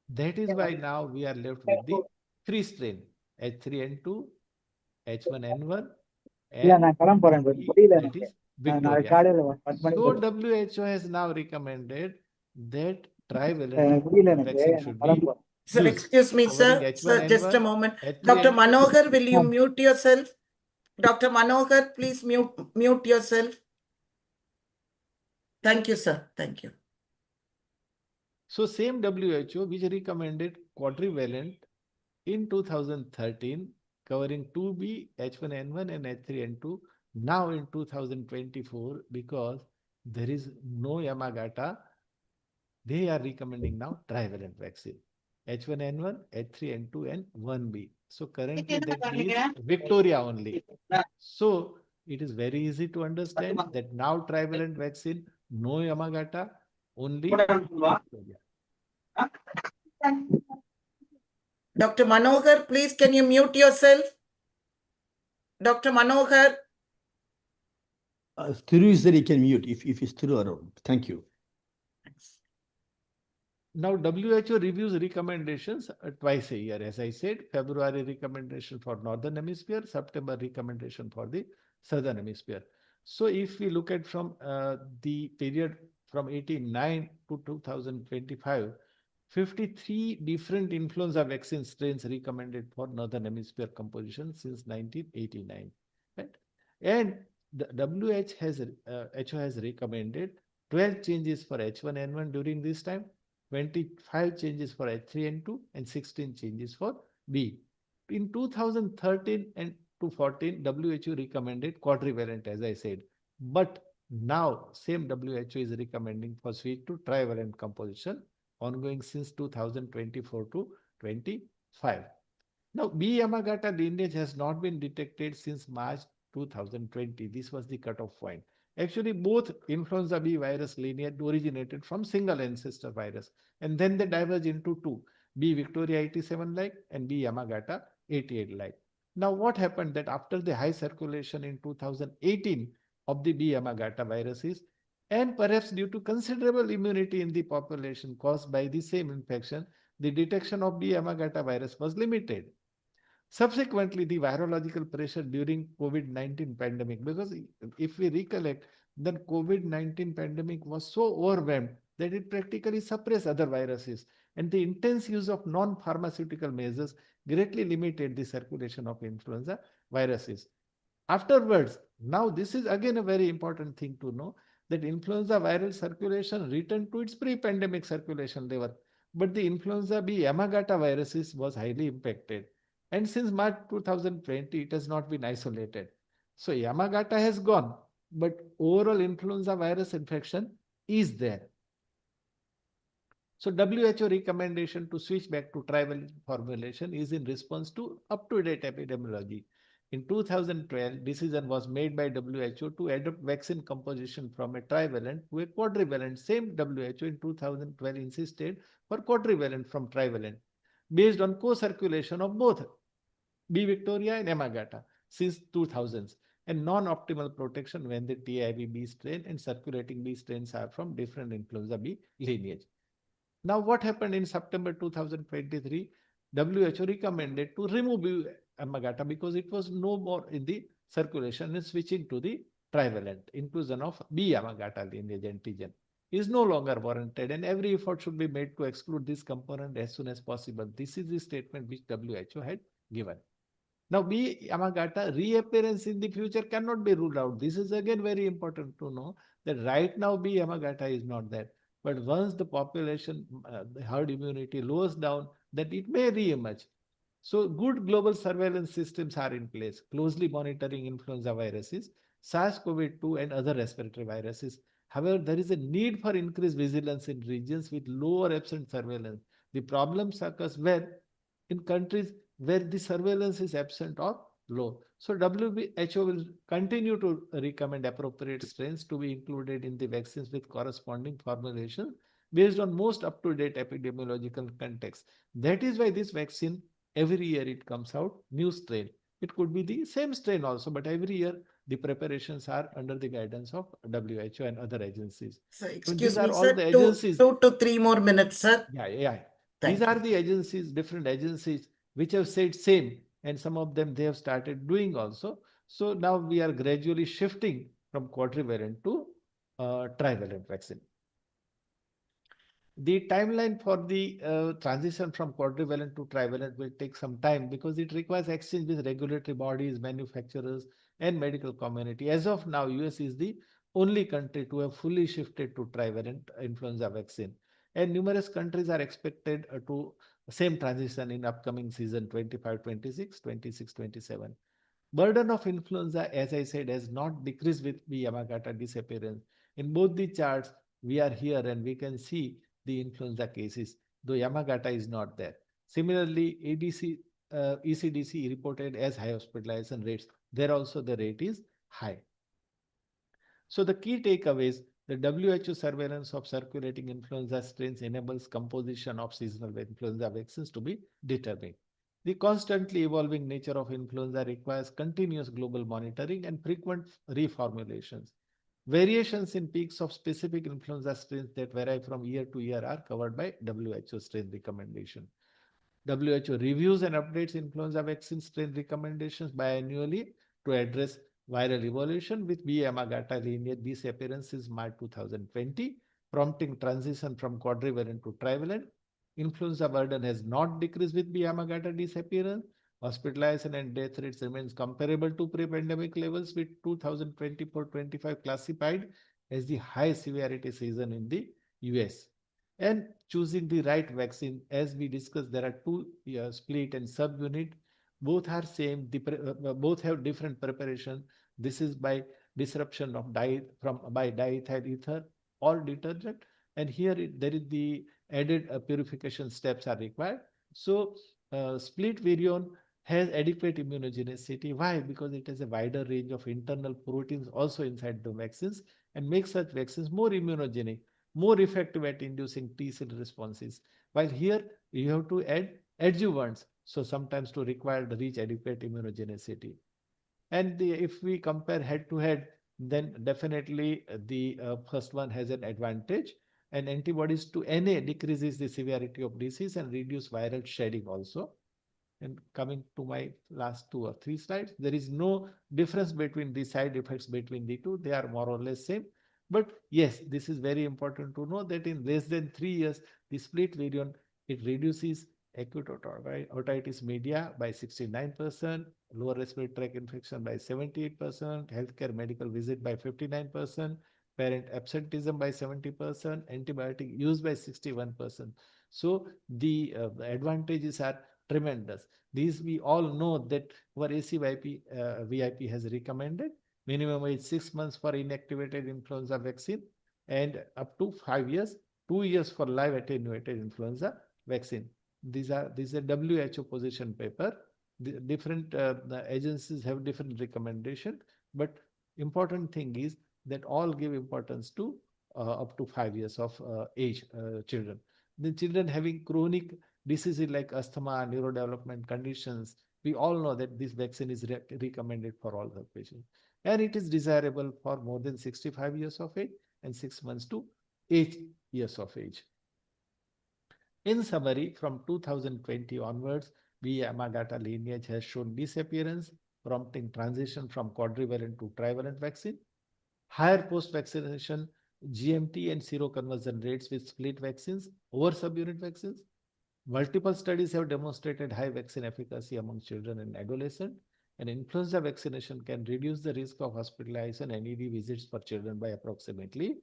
That is why now we are left with the three strain H3N2, H1N1, and that is Victoria. So WHO has now recommended that trivalent vaccine should be Sir, used, excuse me, covering sir. Sir, just a H1N1, moment. Dr. H3N2. Manohar, will you mute yourself? Dr. Manohar, please mute yourself. Thank you, sir. Thank you. So same WHO which recommended quadrivalent in 2013, covering 2B, H1N1 and H3N2. Now in 2024, because there is no Yamagata, they are recommending now trivalent vaccine. H1N1, H3N2 and 1B. So currently that means Victoria only. So it is very easy to understand that now trivalent vaccine, no Yamagata, only Victoria. Dr. Manohar, please, can you mute yourself? Dr. Manohar. Thiru is there, he can mute if it's Thiru around. Thank you. Now WHO reviews recommendations twice a year. As I said, February recommendation for Northern Hemisphere, September recommendation for the Southern Hemisphere. So if we look at from the period from 89 to 2025, 53 different influenza vaccine strains recommended for Northern Hemisphere composition since 1989. Right? And the WHO has recommended 12 changes for H1N1 during this time, 25 changes for H3N2 and 16 changes for B. In 2013 and 2014, WHO recommended quadrivalent, as I said. But now, same WHO is recommending for switch to trivalent composition, ongoing since 2024 to 25. Now, B Yamagata lineage has not been detected since March 2020. This was the cutoff point. Actually, both influenza B virus lineage originated from single ancestor virus, and then they diverge into two, B Victoria 87-like and B Yamagata 88-like. Now, what happened that after the high circulation in 2018 of the B Yamagata viruses, and perhaps due to considerable immunity in the population caused by the same infection, the detection of B Yamagata virus was limited. Subsequently, the virological pressure during COVID-19 pandemic, because if we recollect, then COVID-19 pandemic was so overwhelmed that it practically suppressed other viruses, and the intense use of non-pharmaceutical measures greatly limited the circulation of influenza viruses. Afterwards, now this is again a very important thing to know, that influenza viral circulation returned to its pre-pandemic circulation level, but the influenza B Yamagata viruses was highly impacted. And since March 2020, it has not been isolated. So Yamagata has gone, but overall influenza virus infection is there. So WHO recommendation to switch back to trivalent formulation is in response to up-to-date epidemiology. In 2012, decision was made by WHO to adopt vaccine composition from a trivalent to a quadrivalent. Same WHO in 2012 insisted for quadrivalent from trivalent, based on co-circulation of both B Victoria and Yamagata since 2000s, and non-optimal protection when the TIV B strain and circulating B strains are from different influenza B lineage. Now, what happened in September 2023? WHO recommended to remove B Yamagata because it was no more in the circulation and switching to the trivalent. Inclusion of B Yamagata lineage antigen is no longer warranted, and every effort should be made to exclude this component as soon as possible. This is the statement which WHO had given. Now, B Yamagata reappearance in the future cannot be ruled out. This is again very important to know that right now B Yamagata is not there. But once the population, the herd immunity lowers down, that it may re-emerge. So good global surveillance systems are in place, closely monitoring influenza viruses, SARS-CoV-2 and other respiratory viruses. However, there is a need for increased vigilance in regions with lower absent surveillance. The problems occurs where in countries where the surveillance is absent or low. So WHO will continue to recommend appropriate strains to be included in the vaccines with corresponding formulation based on most up-to-date epidemiological context. That is why this vaccine, every year it comes out, new strain. It could be the same strain also, but every year the preparations are under the guidance of WHO and other agencies. So, So these excuse are me, all sir, the two, agencies. 2 to 3 more minutes, sir. Yeah. These Thank are you. the agencies, different agencies, which have said same, and some of them they have started doing also. So now we are gradually shifting from quadrivalent to trivalent vaccine. The timeline for the transition from quadrivalent to trivalent will take some time because it requires exchange with regulatory bodies, manufacturers, and medical community. As of now, US is the only country to have fully shifted to trivalent influenza vaccine. And numerous countries are expected to same transition in upcoming season 25, 26, 26, 27. Burden of influenza, as I said, has not decreased with the Yamagata disappearance. In both the charts, we are here and we can see the influenza cases, though Yamagata is not there. Similarly, ECDC reported as high hospitalization rates. There also the rate is high. So the key takeaways, the WHO surveillance of circulating influenza strains enables composition of seasonal influenza vaccines to be determined. The constantly evolving nature of influenza requires continuous global monitoring and frequent reformulations. Variations in peaks of specific influenza strains that vary from year to year are covered by WHO strain recommendation. WHO reviews and updates influenza vaccine strain recommendations biannually to address viral evolution with B. Yamagata lineage disappearance since March 2020, prompting transition from quadrivalent to trivalent. Influenza burden has not decreased with B. Yamagata disappearance. Hospitalization and death rates remains comparable to pre-pandemic levels with 2024-25 classified as the high severity season in the US. And choosing the right vaccine, as we discussed, there are two split and subunit. Both are same. Both have different preparation. This is by disruption of by diethyl ether or detergent, and here there is the added purification steps are required. So split virion has adequate immunogenicity. Why? Because it has a wider range of internal proteins also inside the vaccines and makes such vaccines more immunogenic, more effective at inducing T cell responses. While here you have to add adjuvants, so sometimes to require to reach adequate immunogenicity. And if we compare head to head, then definitely the first one has an advantage. And antibodies to NA decreases the severity of disease and reduce viral shedding also. And coming to my last 2 or 3 slides, there is no difference between the side effects between the two. They are more or less same. But yes, this is very important to know that in less than 3 years, the split variant, it reduces acute otitis media by 69%, lower respiratory tract infection by 78%, healthcare medical visit by 59%, parent absenteeism by 70%, antibiotic use by 61%. So the advantages are tremendous. These we all know that our ACVIP VIP has recommended minimum age 6 months for inactivated influenza vaccine and up to 5 years, 2 years for live attenuated influenza vaccine. These are WHO position paper. The different the agencies have different recommendation, but important thing is that all give importance to up to 5 years of age children. The children having chronic diseases like asthma, neurodevelopment conditions, we all know that this vaccine is recommended for all the patients. And it is desirable for more than 65 years of age and 6 months to 8 years of age. In summary, from 2020 onwards, B. Yamagata lineage has shown disappearance, prompting transition from quadrivalent to trivalent vaccine. Higher post-vaccination GMT and seroconversion rates with split vaccines over subunit vaccines. Multiple studies have demonstrated high vaccine efficacy among children and adolescents, and influenza vaccination can reduce the risk of hospitalization and ED visits for children by approximately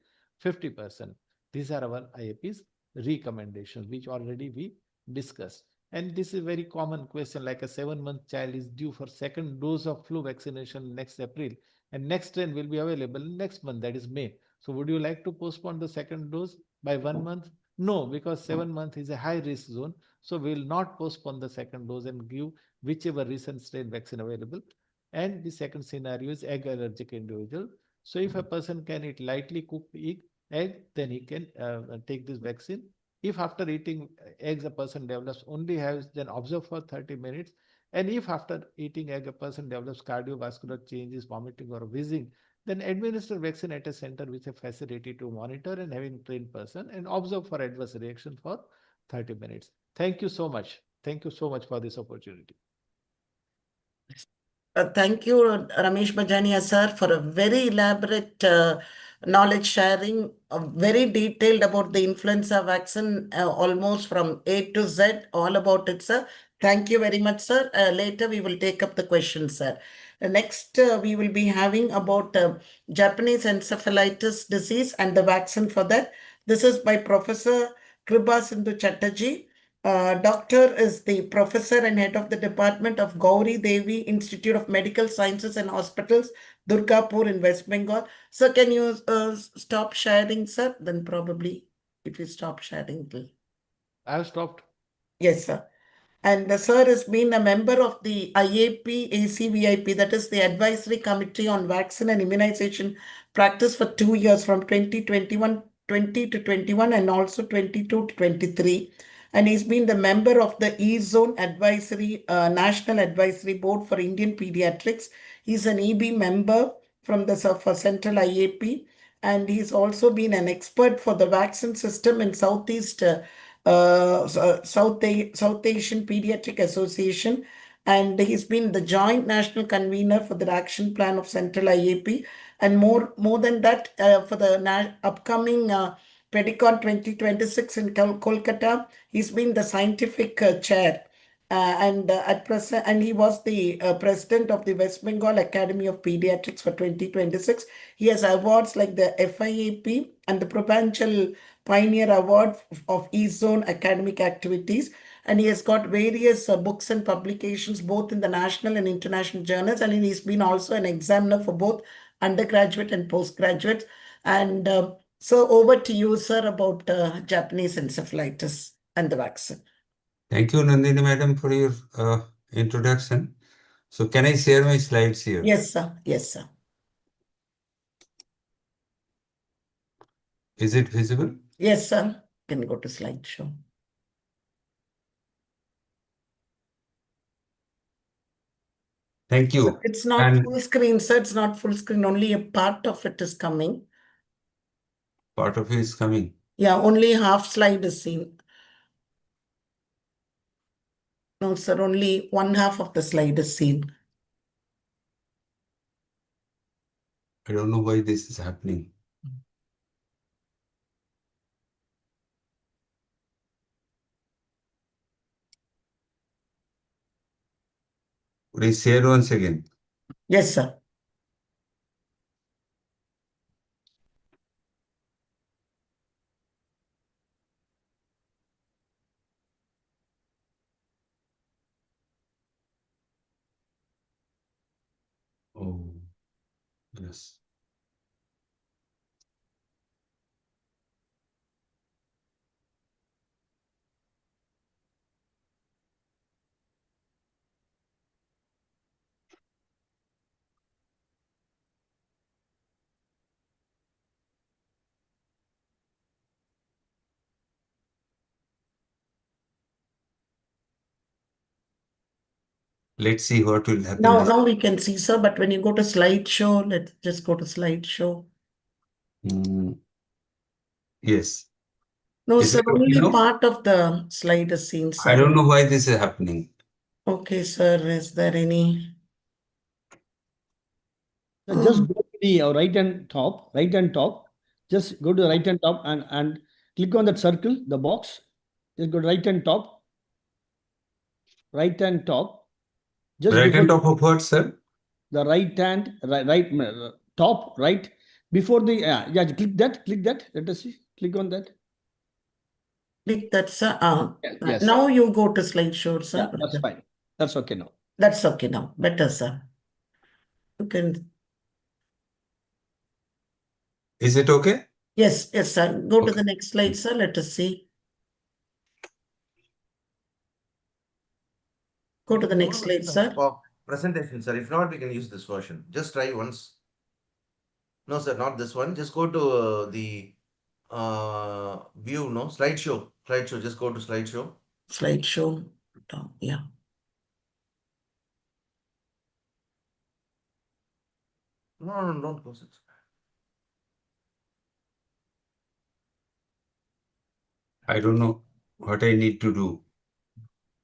50%. These are our IAP's recommendations, which already we discussed. And this is a very common question, like a 7-month child is due for second dose of flu vaccination next April, and next strain will be available next month, that is May. So would you like to postpone the second dose by 1 month? No, because 7 months is a high risk zone. So we will not postpone the second dose and give whichever recent strain vaccine available. And the second scenario is egg allergic individual. So if a person can eat lightly cooked egg, then he can take this vaccine. If after eating eggs a person develops only has, then observe for 30 minutes. And if after eating egg a person develops cardiovascular changes, vomiting or wheezing, then administer vaccine at a center with a facility to monitor and having trained person and observe for adverse reaction for 30 minutes. Thank you so much. Thank you so much for this opportunity. Thank you, Ramesh Bajania sir, for a very elaborate knowledge sharing, very detailed about the influenza vaccine, almost from A to Z, all about it, sir. Thank you very much, sir. Later we will take up the questions, sir. Next, we will be having about Japanese encephalitis disease and the vaccine for that. This is by Professor Kripa Sindhu Chatterjee. Doctor is the professor and head of the Department of Gauri Devi Institute of Medical Sciences and Hospitals, Durgapur in West Bengal. Sir, can you stop sharing, sir? Then probably if you stop sharing, I have stopped. yes, sir. And the sir has been a member of the IAP ACVIP, that is the Advisory Committee on Vaccine and Immunization Practice for 2 years from 20 to 21 and also 22 to 23. And he's been the member of the E-Zone Advisory, National Advisory Board for Indian Pediatrics. He's an EB member from the for Central IAP. And he's also been an expert for the vaccine system in Southeast South Asian Pediatric Association, and he's been the joint national convener for the action plan of Central IAP, and more than that, for the upcoming Pedicon 2026 in Kolkata, he's been the scientific chair. And at present, and he was the president of the West Bengal Academy of Pediatrics for 2026. He has awards like the FIAP and the Provincial Pioneer Award of E-Zone academic activities. And he has got various books and publications, both in the national and international journals. And he's been also an examiner for both undergraduate and postgraduate. And so over to you, sir, about Japanese encephalitis and the vaccine. Thank you, Nandini madam, for your introduction. So can I share my slides here? Yes, sir. Yes, sir. Is it visible? Yes, sir. Can go to slideshow. Thank you. It's not full screen, sir. It's not full screen. Only a part of it is coming. Part of it is coming. Yeah, only half slide is seen. No, sir, only one half of the slide is seen. I don't know why this is happening. Would I share once again? Yes, sir. Oh, yes. Let's see what will happen. Now we can see, sir, but when you go to slideshow, let's just go to slideshow. Yes. No, Is sir, it okay only now? part of the slide is seen, sir. I don't know why this is happening. Okay, sir, is there any? Just go to the right hand top. Just go to the right hand top and click on that circle, the box. Just go to right hand top. Right hand top. Just Right before hand top of what, sir? the right hand, top, right before the yeah. Click that. Let us see. Click on that. Click that, sir. Yes. Now you go to slideshow, sir. Yeah, that's fine. That's okay now. That's okay now. Better, sir. You can. Is it okay? Yes, yes, sir. Go to Okay. the next slide, sir. Let us see. Go to the next slide, sir. For presentation, sir. If not, we can use this version. Just try once. No, sir, not this one. Just go to the view, no? Slideshow. Slideshow. Just go to slideshow. Slideshow. Yeah. No, don't close it. I don't know what I need to do.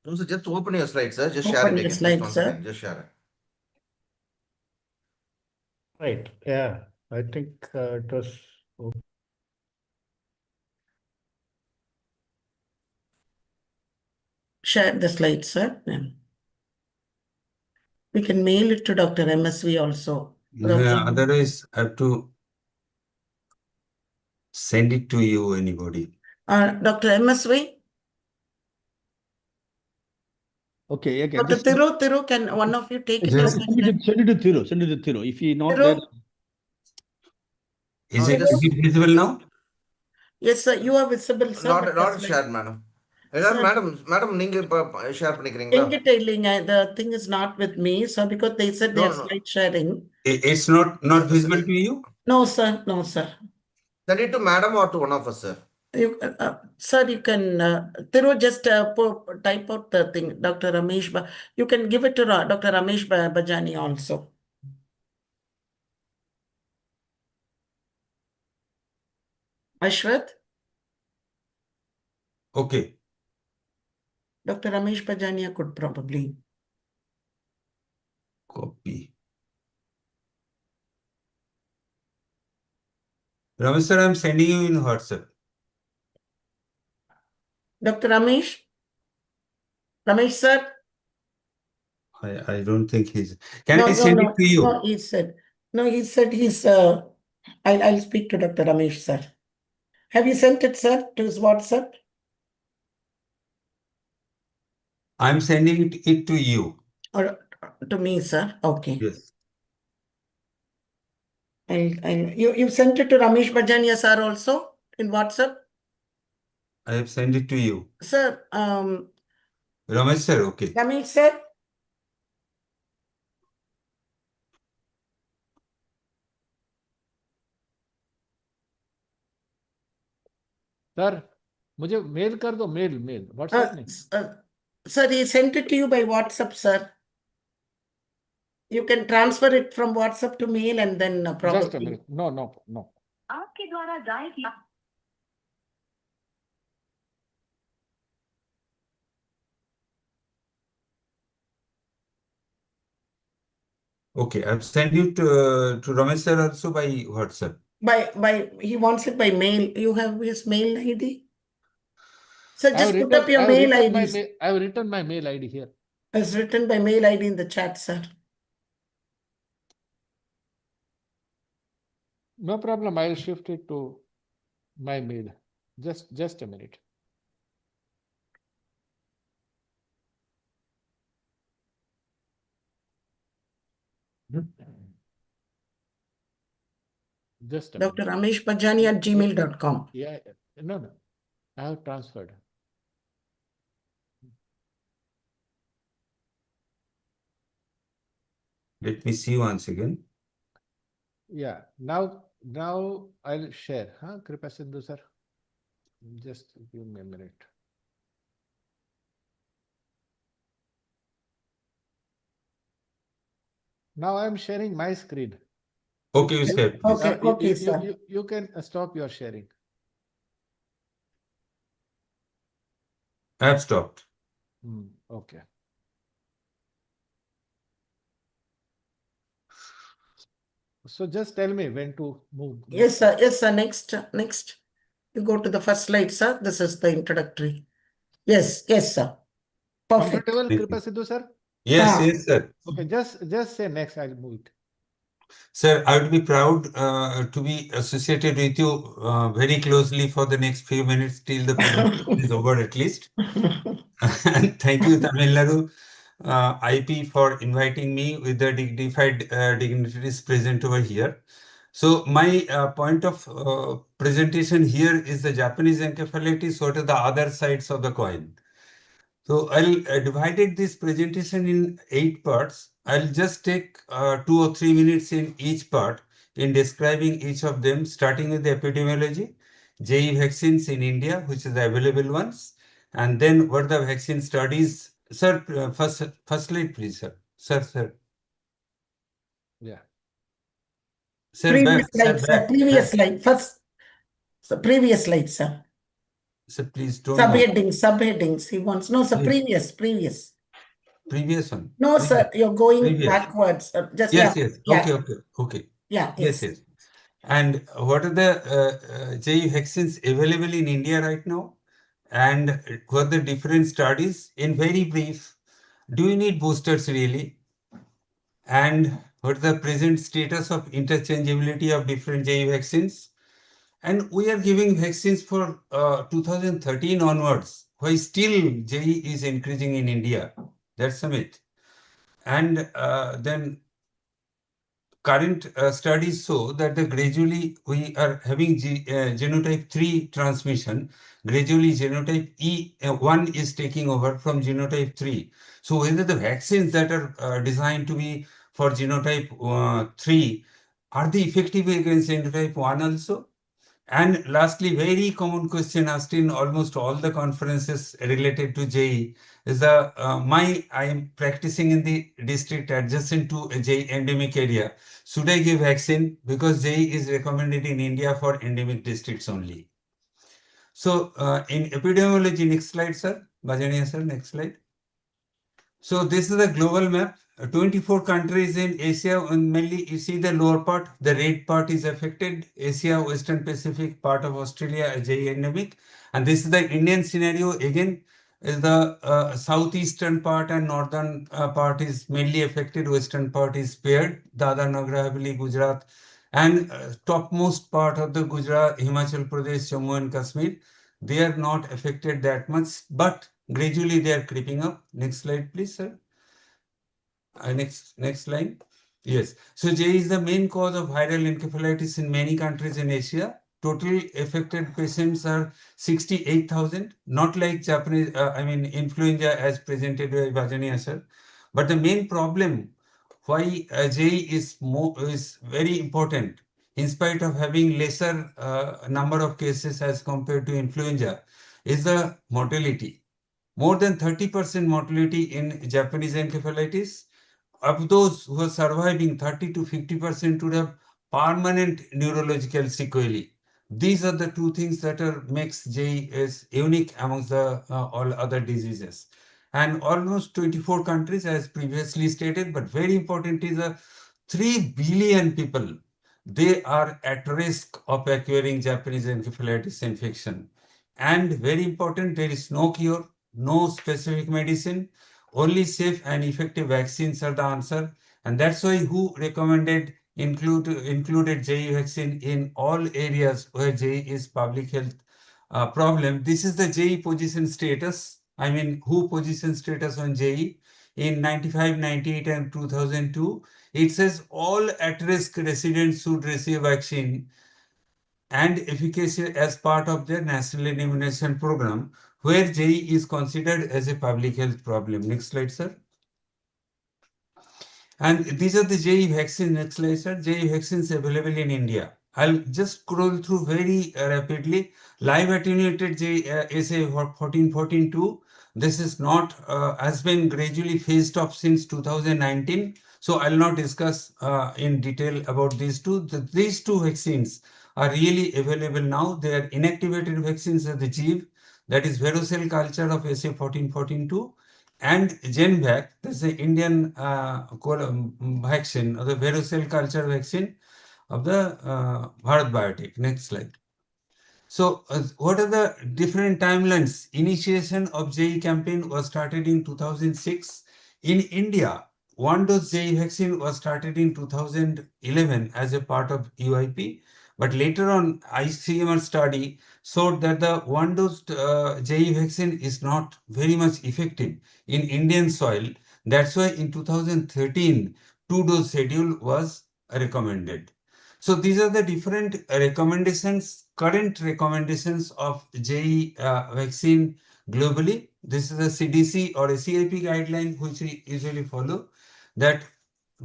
No, sir, just open your slide, sir. Just share Open it your again. slide, Just once sir. again. Just share it. Right. Yeah. I think it was. Share the slide, sir. Yeah. We can mail it to Dr. MSV also. Yeah, otherwise, I have to send it to you, anybody. Dr. MSV? Okay, okay. Dr. Just Thiru, can one of you take it Just- up? send it to Thiru. Send it to Thiru. If he not there, Thiru? Is No, it just- visible now? Yes, sir. You are visible, sir. Not but not the shared, slide- madam. Sir, Madam, நீங்க இப்ப share பண்ணிக்கிறீங்களா? the thing is not with me, so because they said they No, are no. slide sharing. It's not visible to you? No, sir. No, sir. Send it to madam or to one of us, sir. You, sir, you can, Thiru, just type out the thing, Dr. Ramesh. You can give it to Dr. Ramesh Bajani also. Ashwath? Okay. Dr. Ramesh Bajania could probably. Copy. Ramesh sir, I'm sending you in WhatsApp. Dr. Ramesh? Ramesh, sir? I don't think he's. Can I send it to you? No, he said he's, I'll speak to Dr. Ramesh, sir. Have you sent it, sir, to his WhatsApp? I'm sending it to you. Or to me, sir? Okay. Yes. You sent it to Ramesh Bajania, sir, also in WhatsApp? I have sent it to you. Sir, Ramesh sir, okay. Ramesh, sir? Sir मुझे mail कर दो mail WhatsApp नहीं Sir, he sent it to you by WhatsApp, sir. You can transfer it from WhatsApp to mail and then probably. Just a minute no आपके द्वारा दायर किया Okay, I've sent you to Ramesh sir also by WhatsApp. He wants it by mail. You have his mail ID? So just put up your I mail have ID. I have written my mail ID here. It's written by mail ID in the chat, sir. No problem. I'll shift it to my mail. Just a minute. Just a Dr. minute. Ramesh Bajani at gmail.com. Yeah, no. I have transferred. Let me see once again. Yeah. Now I'll share. Huh, Kripa Sindhu sir? Just give me a minute. Now I'm sharing my screen. Okay, you said. Please. Okay, sir. You can stop your sharing. I have stopped. Okay. So just tell me when to move. Yes, sir. Yes, sir. Next. You go to the first slide, sir. This is the introductory. Yes, sir. Perfect. Comfortable, Thank Kripa you. Sidhu sir? Yes, Ah. yes, sir. Okay, just say next. I'll move it. Sir, I would be proud to be associated with you very closely for the next few minutes till the presentation is over at least. And thank you, Tamil Nadu IP, for inviting me with the dignified dignitaries present over here. So my point of presentation here is the Japanese encephalitis. What are the other sides of the coin? So I'll divided this presentation in 8 parts. I'll just take 2 or 3 minutes in each part in describing each of them, starting with the epidemiology, JE vaccines in India, which is the available ones, and then what the vaccine studies. Sir, first slide, please, sir. Sir. Yeah. Sir, Previous sir, slide, sir. Previous slide. First, previous slide, sir. Sir, please don't move. Subheadings. He wants no, sir. Previous. Previous one. No, Previous. sir. You're going Previous. backwards. Just Yes. yeah. Okay. Yeah. Yes. And what are the JE vaccines available in India right now? And what are the different studies? In very brief, do you need boosters really? And what is the present status of interchangeability of different JE vaccines? And we are giving vaccines for 2013 onwards. Why still JE is increasing in India? That's a myth. And then current studies show that gradually we are having genotype 3 transmission. Gradually genotype E1 is taking over from genotype 3. So whether the vaccines that are designed to be for genotype 3 are they effective against genotype 1 also? And lastly, very common question asked in almost all the conferences related to JE is I am practicing in the district adjacent to a JE endemic area. Should I give vaccine? Because JE is recommended in India for endemic districts only. So in epidemiology, next slide, sir. Bajania, sir, next slide. So this is the global map. 24 countries in Asia, and mainly you see the lower part, the red part is affected. Asia, Western Pacific, part of Australia, JE endemic. And this is the Indian scenario. Again, is the southeastern part and northern part is mainly affected. Western part is spared. Dadar, Nagar Haveli, Gujarat, and topmost part of the Gujarat, Himachal Pradesh, Jammu and Kashmir. They are not affected that much, but gradually they are creeping up. Next slide, please, sir. Next line. Yes. So J is the main cause of viral encephalitis in many countries in Asia. Total affected patients are 68,000. Not like Japanese, influenza as presented by Bajania sir. But the main problem why J is very important, in spite of having lesser number of cases as compared to influenza, is the mortality. More than 30% mortality in Japanese encephalitis. Of those who are surviving, 30 to 50% would have permanent neurological sequelae. These are the two things that makes JES unique amongst the all other diseases. And almost 24 countries, as previously stated, but very important is 3 billion people. They are at risk of acquiring Japanese encephalitis infection. And very important, there is no cure, no specific medicine, only safe and effective vaccines are the answer. And that's why WHO recommended included JE vaccine in all areas where JE is public health problem. This is the JE position status. WHO position status on JE in 95, 98 and 2002. It says all at-risk residents should receive vaccine and efficacy as part of their national immunization program, where JE is considered as a public health problem. Next slide, sir. And these are the JE vaccine. Next slide, sir. JE vaccines available in India. I'll just scroll through very rapidly. Live attenuated SA 1414-2. This is not has been gradually phased off since 2019. So I'll not discuss in detail about these two. These two vaccines are really available now. They are inactivated vaccines of the GIV, that is varicella culture of SA 1414-2, and Genvac, that's the Indian vaccine, or the varicella culture vaccine of the Bharat Biotech. Next slide. So what are the different timelines? Initiation of JE campaign was started in 2006. In India, one dose JE vaccine was started in 2011 as a part of UIP. But later on, ICMR study showed that the one dose JE vaccine is not very much effective in Indian soil. That's why in 2013, two dose schedule was recommended. So these are the different recommendations, current recommendations of JE vaccine globally. This is a CDC or a CIP guideline which we usually follow, that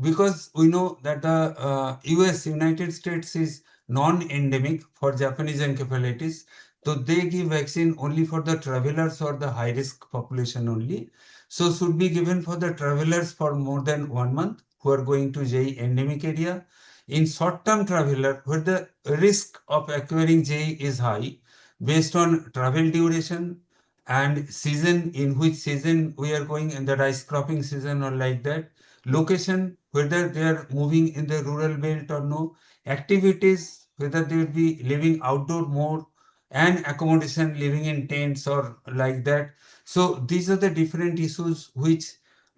because we know that the US, United States is non-endemic for Japanese encephalitis, so they give vaccine only for the travelers or the high-risk population only. So should be given for the travelers for more than 1 month who are going to JE endemic area. In short-term traveler, where the risk of acquiring JE is high, based on travel duration and season, in which season we are going, in the rice cropping season or like that, location, whether they are moving in the rural belt or no, activities, whether they will be living outdoor more, and accommodation, living in tents or like that. So these are the different issues which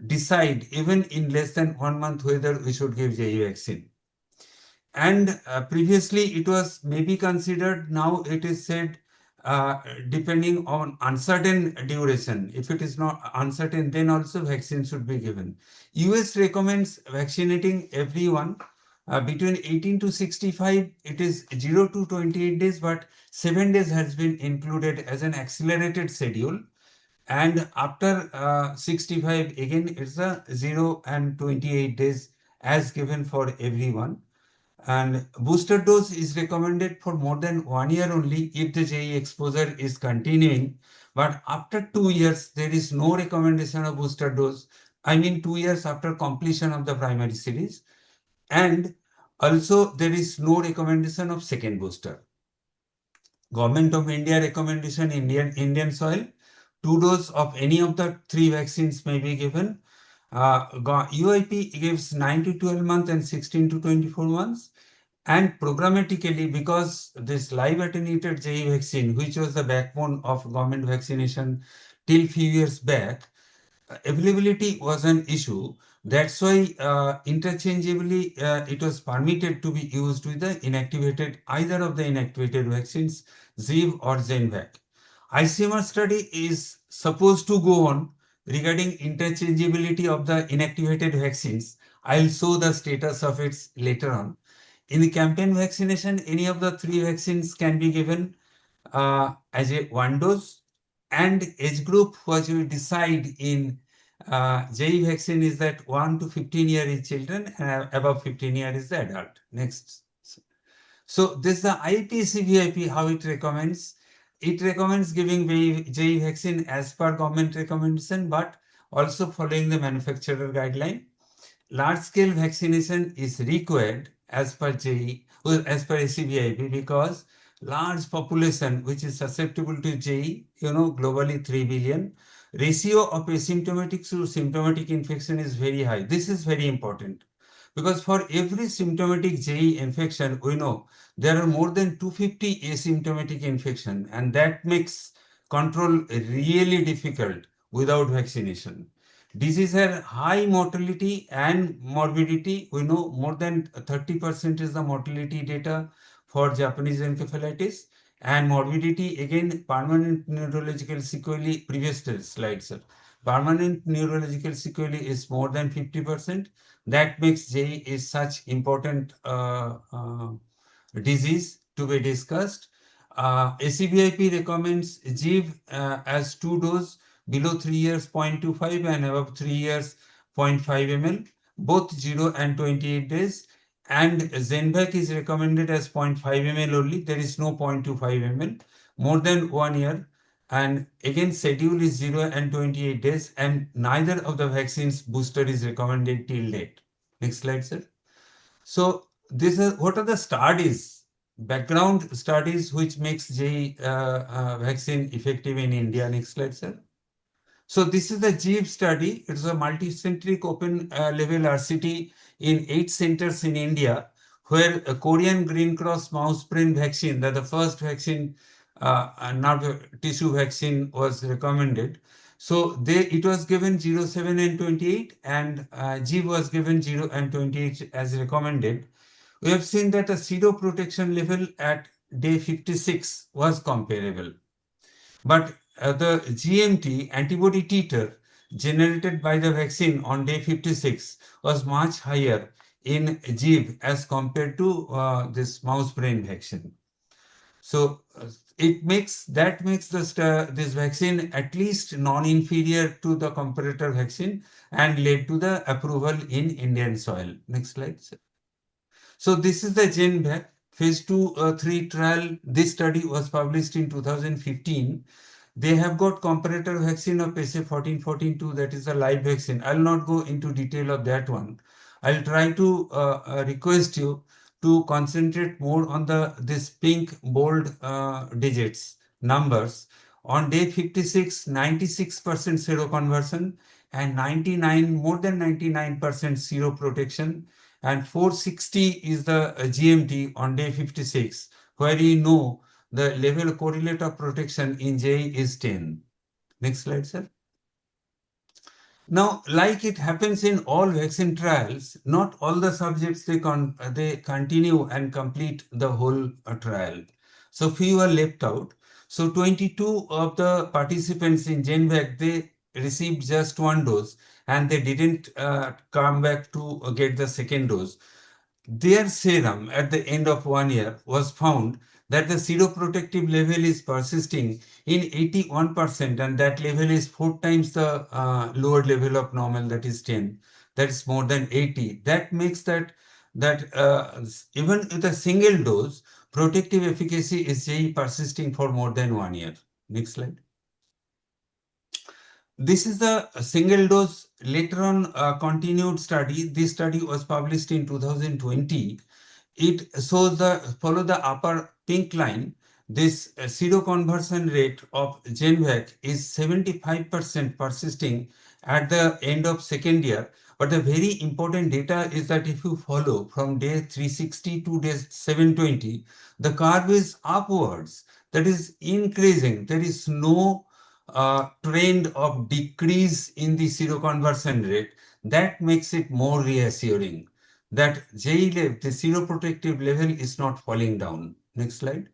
decide even in less than 1 month whether we should give JE vaccine. And previously it was maybe considered, now it is said depending on uncertain duration. If it is not uncertain, then also vaccine should be given. US recommends vaccinating everyone between 18 to 65. It is 0 to 28 days, but 7 days has been included as an accelerated schedule. And after 65, again, it's a 0 and 28 days as given for everyone. And booster dose is recommended for more than 1 year only if the JE exposure is continuing. But after 2 years, there is no recommendation of booster dose. I mean, 2 years after completion of the primary series. And also there is no recommendation of second booster. Government of India recommendation, Indian soil, 2 doses of any of the 3 vaccines may be given. UIP gives 9 to 12 months and 16 to 24 months. And programmatically, because this live attenuated JE vaccine, which was the backbone of government vaccination till few years back, availability was an issue. That's why interchangeably it was permitted to be used with the inactivated, either of the inactivated vaccines, Ziv or Zenvac. ICMR study is supposed to go on regarding interchangeability of the inactivated vaccines. I'll show the status of it later on. In the campaign vaccination, any of the 3 vaccines can be given as a 1 dose, and age group which we decide in JE vaccine is that 1 to 15 year is children and above 15 year is the adult. Next. So this is the IPCVIP, how it recommends. It recommends giving JE vaccine as per government recommendation, but also following the manufacturer guideline. Large scale vaccination is required as per JE, as per ACVIP, because large population which is susceptible to JE, globally 3 billion. Ratio of asymptomatic to symptomatic infection is very high. This is very important because for every symptomatic JE infection, we know there are more than 250 asymptomatic infection, and that makes control really difficult without vaccination. Disease has high mortality and morbidity. We know more than 30% is the mortality data for Japanese encephalitis, and morbidity, again, permanent neurological sequelae, previous slide, sir. Permanent neurological sequelae is more than 50%. That makes JE is such important disease to be discussed. ACVIP recommends GIV as 2 doses, below 3 years 0.25 and above 3 years 0.5 ml, both 0 and 28 days. And Zenvac is recommended as 0.5 ml only. There is no 0.25 ml, more than 1 year. And again, schedule is 0 and 28 days, and neither of the vaccines booster is recommended till date. Next slide, sir. So this is what are the studies, background studies which makes JE vaccine effective in India. Next slide, sir. So this is the GIV study. It's a multicentric open level RCT in 8 centers in India, where a Korean Green Cross mouse brain vaccine, that the first vaccine, nerve tissue vaccine, was recommended. So it was given 0, 7 and 28, and GIV was given 0 and 28 as recommended. We have seen that the seroprotection level at day 56 was comparable. But the GMT, antibody titer, generated by the vaccine on day 56 was much higher in GIV as compared to this mouse brain vaccine. So makes this vaccine at least non-inferior to the comparator vaccine and led to the approval in Indian soil. Next slide, sir. So this is the GenVac phase 2/3 trial. This study was published in 2015. They have got comparator vaccine of SA-14-14-2, that is a live vaccine. I'll not go into detail of that one. I'll try to request you to concentrate more on this pink bold digits, numbers. On day 56, 96% seroconversion and more than 99% seroprotection, and 460 is the GMT on day 56, where you know the level correlate of protection in J is 10. Next slide, sir. Now, like it happens in all vaccine trials, not all the subjects they continue and complete the whole trial. So few are left out. So 22 of the participants in GenVac, they received just one dose and they didn't come back to get the second dose. Their serum at the end of 1 year was found that the seroprotective level is persisting in 81%, and that level is 4 times the lower level of normal, that is 10. That is more than 80. That makes that even with a single dose, protective efficacy is persisting for more than 1 year. Next slide. This is the single dose later on continued study. This study was published in 2020. It shows follow the upper pink line. This seroconversion rate of GenVac is 75% persisting at the end of second year. But the very important data is that if you follow from day 360 to day 720, the curve is upwards. That is increasing. There is no trend of decrease in the seroconversion rate. That makes it more reassuring that the seroprotective level is not falling down. Next slide.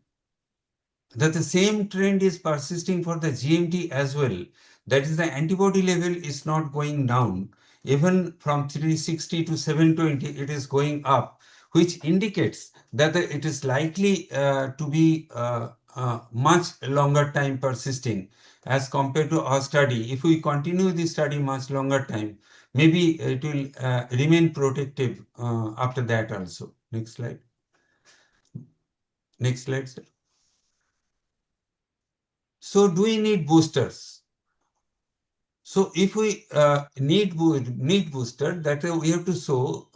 That the same trend is persisting for the GMT as well. That is, the antibody level is not going down. Even from 360 to 720, it is going up, which indicates that it is likely to be much longer time persisting as compared to our study. If we continue the study much longer time, maybe it will remain protective after that also. Next slide. Next slide, sir. So do we need boosters? So if we need booster, that we have to show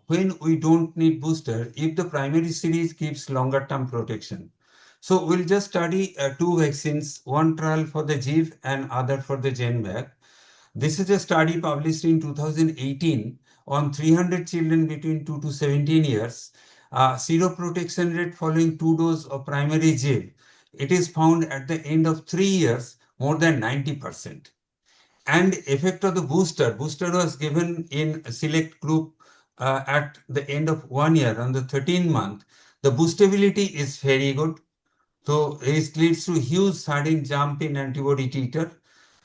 when we don't need booster, if the primary series gives longer term protection. So we'll just study two vaccines, one trial for the GIV and other for the GenVac. This is a study published in 2018 on 300 children between 2 to 17 years. Seroprotection rate following 2 doses of primary GIV. It is found at the end of 3 years more than 90%. And effect of the booster was given in a select group at the end of 1 year on the 13th month. The boostability is very good. So it leads to huge sudden jump in antibody titer,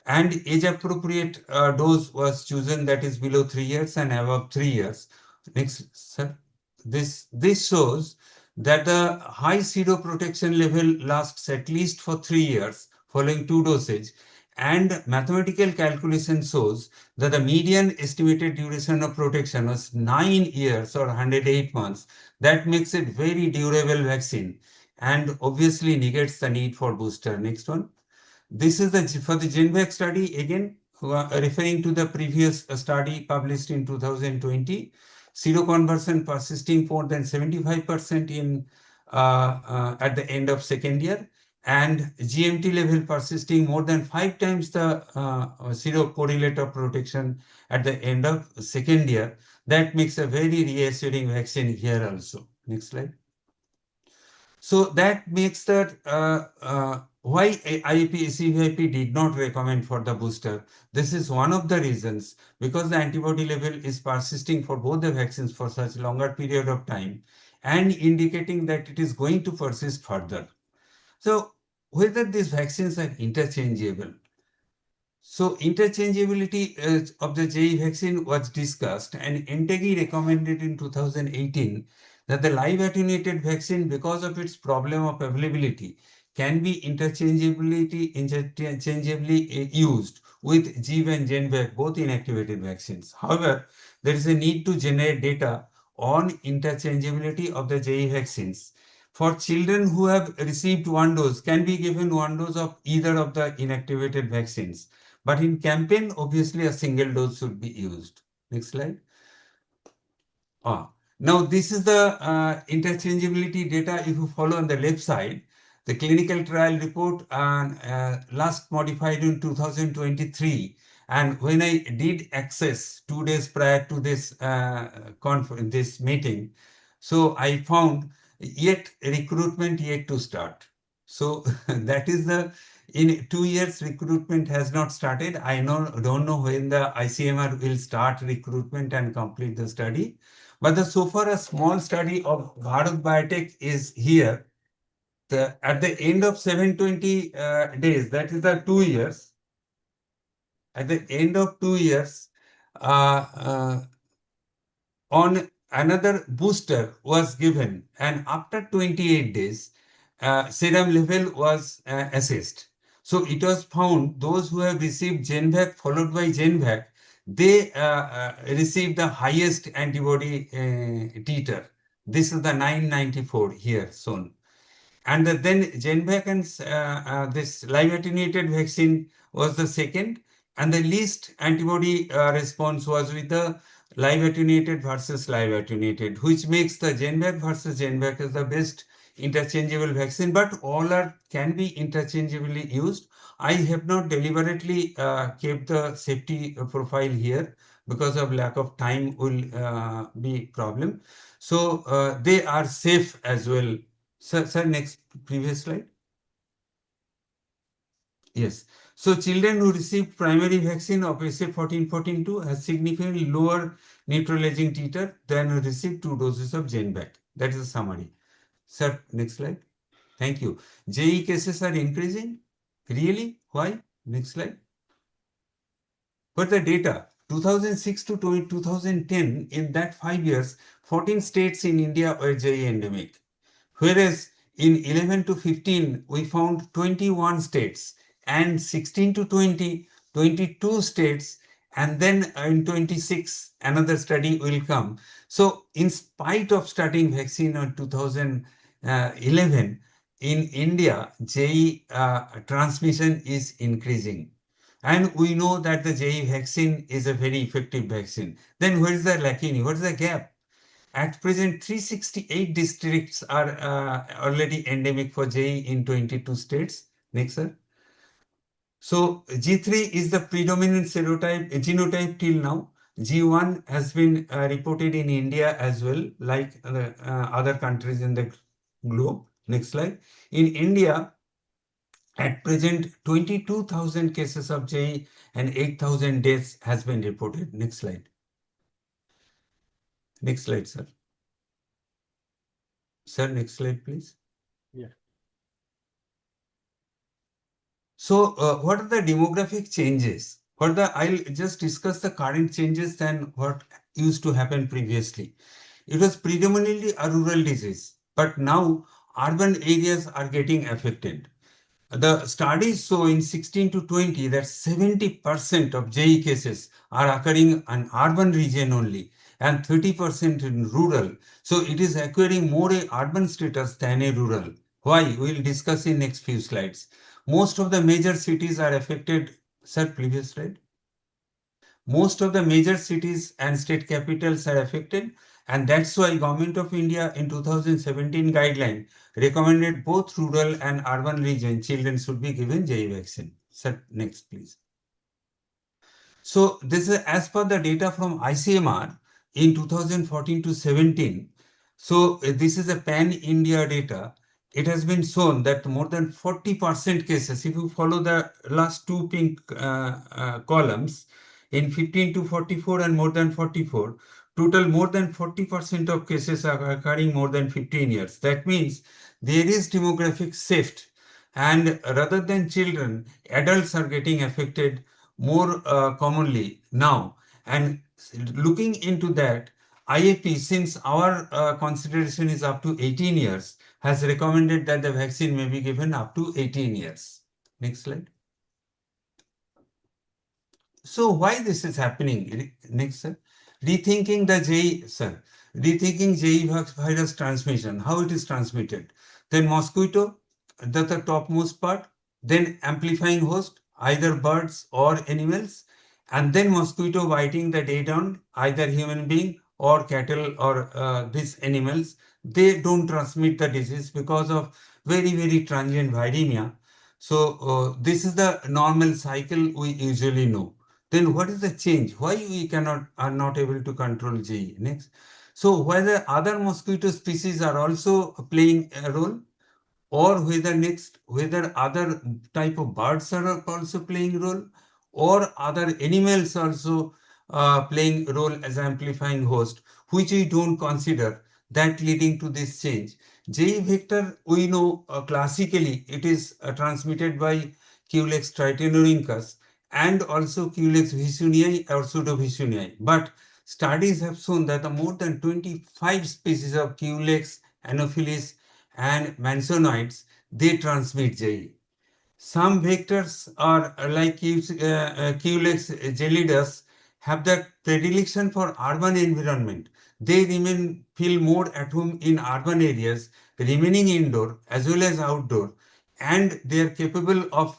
and age appropriate dose was chosen, that is below 3 years and above 3 years. Next, sir. This shows that the high seroprotection level lasts at least for 3 years following 2 dosage, and mathematical calculation shows that the median estimated duration of protection was 9 years or 108 months. That makes it very durable vaccine and obviously negates the need for booster. Next one. This is for the GenVac study, again referring to the previous study published in 2020. Seroconversion persisting more than 75% at the end of second year, and GMT level persisting more than 5 times the serocorrelate of protection at the end of second year. That makes a very reassuring vaccine here also. Next slide. So that makes that why IAP-CVIP did not recommend for the booster. This is one of the reasons, because the antibody level is persisting for both the vaccines for such longer period of time and indicating that it is going to persist further. So whether these vaccines are interchangeable, So interchangeability of the JE vaccine was discussed, and NTAGI recommended in 2018 that the live attenuated vaccine, because of its problem of availability, can be interchangeably used with GIV and GenVac, both inactivated vaccines. However, there is a need to generate data on interchangeability of the JE vaccines. For children who have received one dose, can be given one dose of either of the inactivated vaccines. But in campaign, obviously a single dose should be used. Next slide. Now this is the interchangeability data. If you follow on the left side, the clinical trial report last modified in 2023. And when I did access 2 days prior to this this meeting, so I found recruitment yet to start. So that is the, in 2 years recruitment has not started. I don't know when the ICMR will start recruitment and complete the study. But so far a small study of Bharat Biotech is here. At the end of 720 days, that is the 2 years. At the end of 2 years, on another booster was given, and after 28 days, serum level was assessed. So it was found those who have received GenVac followed by GenVac, they received the highest antibody titer. This is the 994 here shown. And then GenVac and this live attenuated vaccine was the second, and the least antibody response was with the live attenuated versus live attenuated, which makes the GenVac versus GenVac as the best interchangeable vaccine, but all can be interchangeably used. I have not deliberately kept the safety profile here because of lack of time will be problem. So they are safe as well. Sir, next previous slide. Yes. So children who received primary vaccine of SA14-14-2 has significantly lower neutralizing titer than who received 2 doses of GenVac. That is a summary. Sir, next slide. Thank you. JE cases are increasing. Really? Why? Next slide. But the data, 2006 to 2010, in that 5 years, 14 states in India were JE endemic. Whereas in 11 to 15, we found 21 states, and 16 to 20, 22 states, and then in 26, another study will come. So in spite of starting vaccine in 2011, in India, JE transmission is increasing. And we know that the JE vaccine is a very effective vaccine. Then where is the lacking? What is the gap? At present, 368 districts are already endemic for JE in 22 states. Next, sir. So G3 is the predominant genotype till now. G1 has been reported in India as well, like other countries in the globe. Next slide. In India, at present, 22,000 cases of JE and 8,000 deaths has been reported. Next slide. Next slide, sir. Sir, next slide, please. Yeah. So, what are the demographic changes? I'll just discuss the current changes than what used to happen previously. It was predominantly a rural disease, but now urban areas are getting affected. The studies show in 16 to 20 that 70% of JE cases are occurring in urban region only and 30% in rural. So it is acquiring more a urban status than a rural. Why? We'll discuss in next few slides. Most of the major cities are affected. Sir, previous slide. Most of the major cities and state capitals are affected, and that's why Government of India in 2017 guideline recommended both rural and urban region children should be given JE vaccine. Sir, next please. So this is as per the data from ICMR in 2014 to 17. So this is a pan-India data. It has been shown that more than 40% cases, if you follow the last two pink columns, in 15 to 44 and more than 44, total more than 40% of cases are occurring more than 15 years. That means there is demographic shift, and rather than children, adults are getting affected more commonly now. And looking into that, IAP, since our consideration is up to 18 years, has recommended that the vaccine may be given up to 18 years. Next slide. So why this is happening? Next, sir. Rethinking the JE, sir. Rethinking JE virus transmission, how it is transmitted. Then mosquito, that's the topmost part. Then amplifying host, either birds or animals. And then mosquito biting the dead on either human being or cattle or these animals. They don't transmit the disease because of very, very transient viremia. So this is the normal cycle we usually know. Then what is the change? Why we are not able to control JE? Next. So whether other mosquito species are also playing a role, or whether other type of birds are also playing role, or other animals also playing role as amplifying host, which we don't consider, that leading to this change. JE vector, we know classically it is transmitted by Culex tritonorincus and also Culex visciunii or pseudovisciunii. But studies have shown that the more than 25 species of Culex, Anopheles, and Mansonoids, they transmit JE. Some vectors are like Culex gelidus have the predilection for urban environment. They feel more at home in urban areas, remaining indoor as well as outdoor, and they are capable of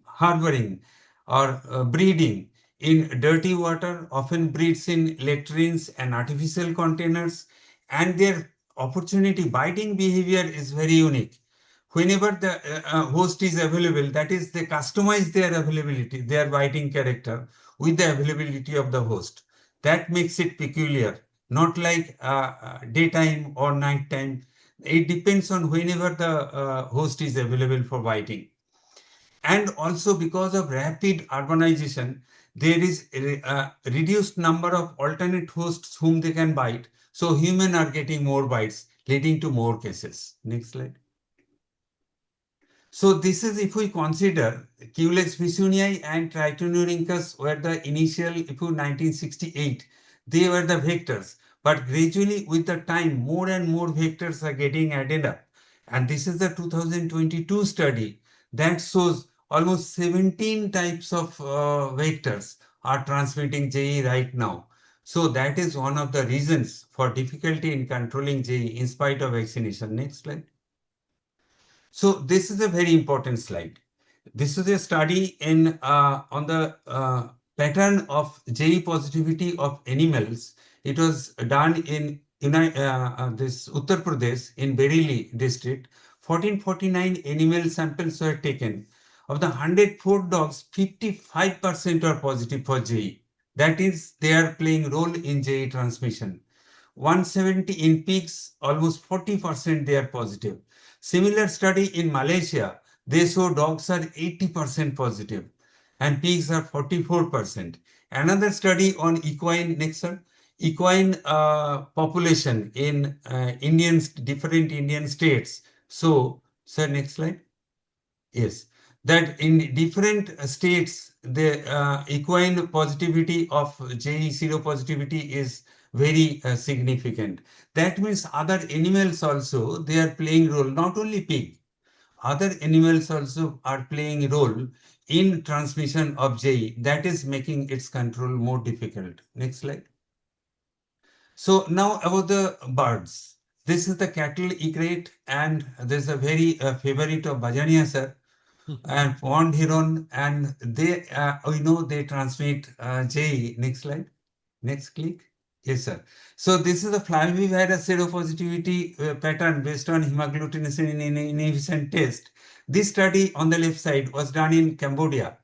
harboring or breeding in dirty water, often breeds in latrines and artificial containers, and their opportunity biting behavior is very unique. Whenever the host is available, that is, they customize their availability, their biting character with the availability of the host. That makes it peculiar, not like daytime or nighttime. It depends on whenever the host is available for biting. And also because of rapid urbanization, there is a reduced number of alternate hosts whom they can bite. So humans are getting more bites, leading to more cases. Next slide. So this is if we consider Culex visciunii and Tritonorincus were the initial, if you 1968, they were the vectors. But gradually with the time, more and more vectors are getting added up. And this is the 2022 study that shows almost 17 types of vectors are transmitting JE right now. So that is one of the reasons for difficulty in controlling JE in spite of vaccination. Next slide. So this is a very important slide. This is a study on the pattern of JE positivity of animals. It was done in this Uttar Pradesh in Bareilly district. 1449 animal samples were taken. Of the 104 dogs, 55% are positive for JE. That is, they are playing role in JE transmission. 170 in pigs, almost 40% they are positive. Similar study in Malaysia, they show dogs are 80% positive and pigs are 44%. Another study on equine, next one, equine population in different Indian states. So, sir, next slide. Yes, that in different states, the equine positivity of JE seropositivity is very significant. That means other animals also, they are playing role, not only pig, other animals also are playing a role in transmission of JE. That is making its control more difficult. Next slide. So now about the birds. This is the cattle egret, and there's a very favorite of Bajania sir, and pond heron, and they we know they transmit JE. Next slide. Next click. Yes, sir. So this is the flavivirus seropositivity pattern based on hemagglutination inhibition test. This study on the left side was done in Cambodia,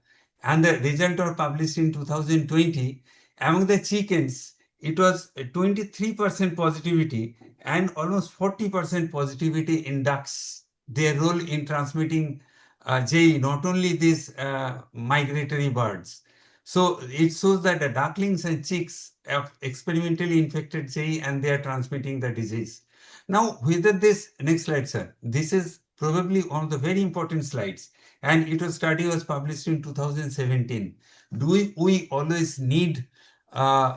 and the results are published in 2020. Among the chickens, it was 23% positivity and almost 40% positivity in ducks. Their role in transmitting JE, not only these migratory birds. So it shows that the ducklings and chicks have experimentally infected JE and they are transmitting the disease. Now, whether this, next slide, sir, this is probably one of the very important slides. and it was study was published in 2017. Do we always need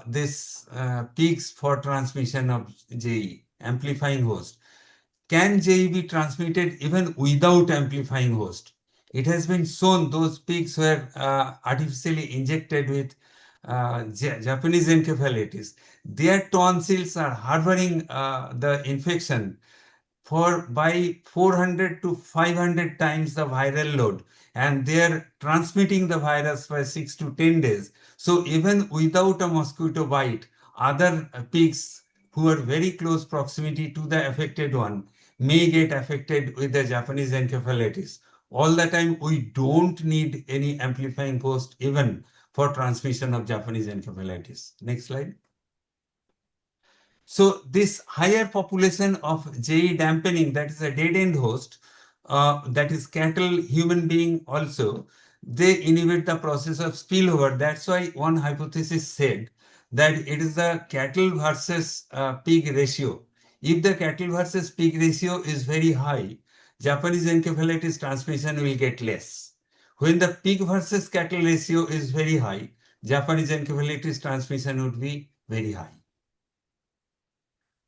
this peaks for transmission of JE, amplifying host? Can JE be transmitted even without amplifying host? It has been shown those pigs were artificially injected with Japanese encephalitis. Their tonsils are harboring the infection for by 400 to 500 times the viral load, and they are transmitting the virus by 6 to 10 days. So even without a mosquito bite, other pigs who are very close proximity to the affected one may get affected with the Japanese encephalitis. All the time, we don't need any amplifying host even for transmission of Japanese encephalitis. Next slide. So this higher population of JE dampening, that is a dead end host, that is cattle, human being also, they inhibit the process of spillover. That's why one hypothesis said that it is the cattle versus pig ratio. If the cattle versus pig ratio is very high, Japanese encephalitis transmission will get less. When the pig versus cattle ratio is very high, Japanese encephalitis transmission would be very high.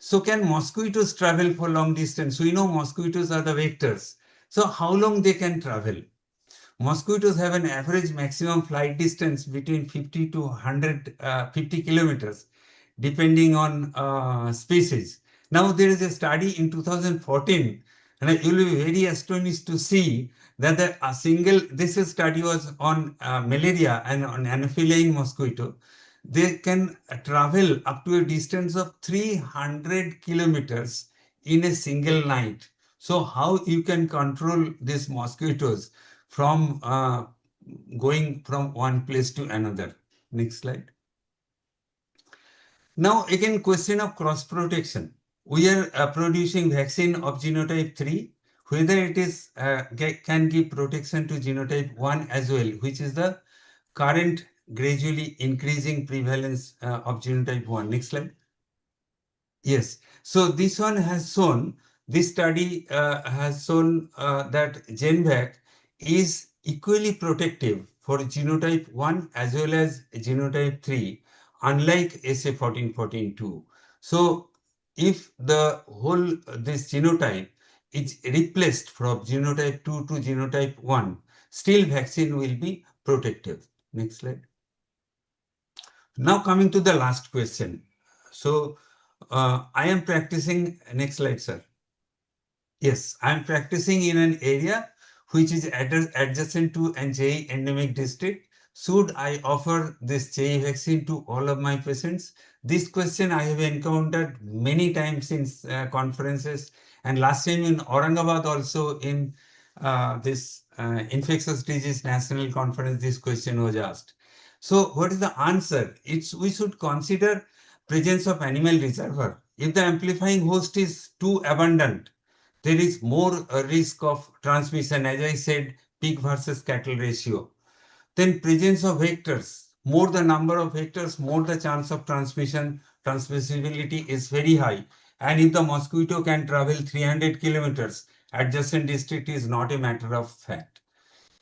So can mosquitoes travel for long distance? We know mosquitoes are the vectors. So how long they can travel? Mosquitoes have an average maximum flight distance between 50 to 150 kilometers, depending on species. Now there is a study in 2014, and you will be very astonished to see that this study was on malaria and on Anopheline mosquito. They can travel up to a distance of 300 kilometers in a single night. So how you can control these mosquitoes from going from one place to another? Next slide. Now again, question of cross protection. We are producing vaccine of genotype 3, whether it is can give protection to genotype 1 as well, which is the current gradually increasing prevalence of genotype 1. Next slide. Yes, so this one has shown, this study has shown that GenVac is equally protective for genotype 1 as well as genotype 3, unlike SA1414-2. So if the whole this genotype is replaced from genotype 2 to genotype 1, still vaccine will be protective. Next slide. Now coming to the last question. So I am practicing, next slide, sir. Yes, I am practicing in an area which is adjacent to an JE endemic district. Should I offer this JE vaccine to all of my patients? This question I have encountered many times in conferences, and last time in Aurangabad also in this infectious disease national conference, this question was asked. So what is the answer? We should consider presence of animal reservoir. If the amplifying host is too abundant, there is more risk of transmission, as I said, pig versus cattle ratio. Then presence of vectors, more the number of vectors, more the chance of transmission, transmissibility is very high. And if the mosquito can travel 300 kilometers, adjacent district is not a matter of fact.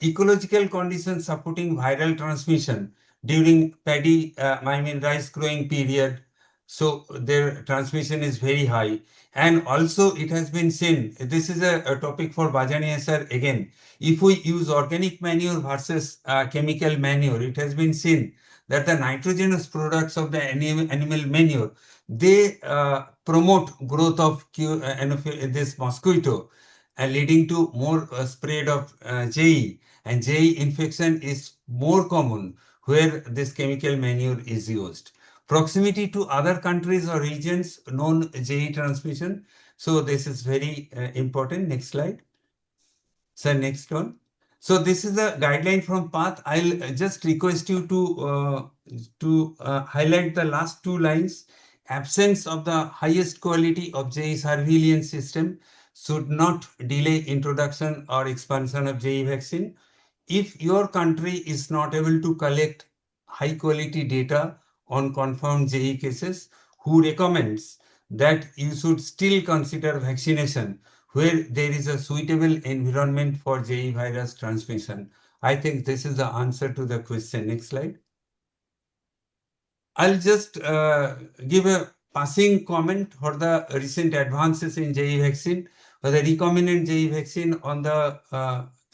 Ecological conditions supporting viral transmission during paddy, rice growing period. So their transmission is very high. And also it has been seen, this is a topic for Bajania sir again. If we use organic manure versus chemical manure, it has been seen that the nitrogenous products of the animal manure, they promote growth of this mosquito, leading to more spread of JE. And JE infection is more common where this chemical manure is used. Proximity to other countries or regions, known JE transmission. So this is very important. Next slide. Sir, next one. So this is a guideline from PATH. I'll just request you to highlight the last two lines. Absence of the highest quality of JE surveillance system should not delay introduction or expansion of JE vaccine. If your country is not able to collect high quality data on confirmed JE cases, who recommends that you should still consider vaccination where there is a suitable environment for JE virus transmission. I think this is the answer to the question. Next slide. I'll just give a passing comment for the recent advances in JE vaccine, for the recombinant JE vaccine on the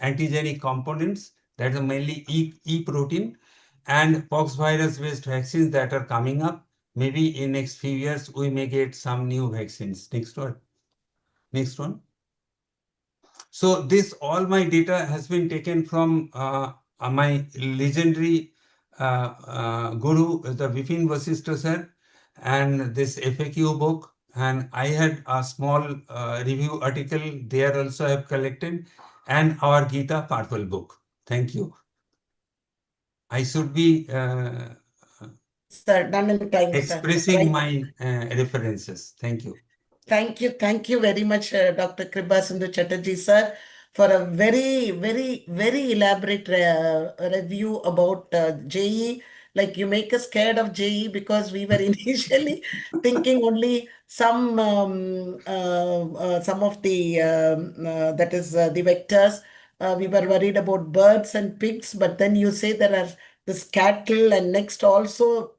antigenic components, that is mainly E protein, and pox virus based vaccines that are coming up. Maybe in next few years, we may get some new vaccines. Next one. Next one. So this all my data has been taken from my legendary guru, the Vipin Vasishtha sir, and this FAQ book. And I had a small review article there also I have collected, and our Gita Purple book. Thank you. I should be Sir, done in time, sir. expressing Right. my references. Thank you. Thank you very much, Dr. Kripasundhu Chatterjee, sir, for a very elaborate review about JE. Like, you make us scared of JE because we were initially thinking only some of the that is the vectors. We were worried about birds and pigs, but then you say there are this cattle, and next also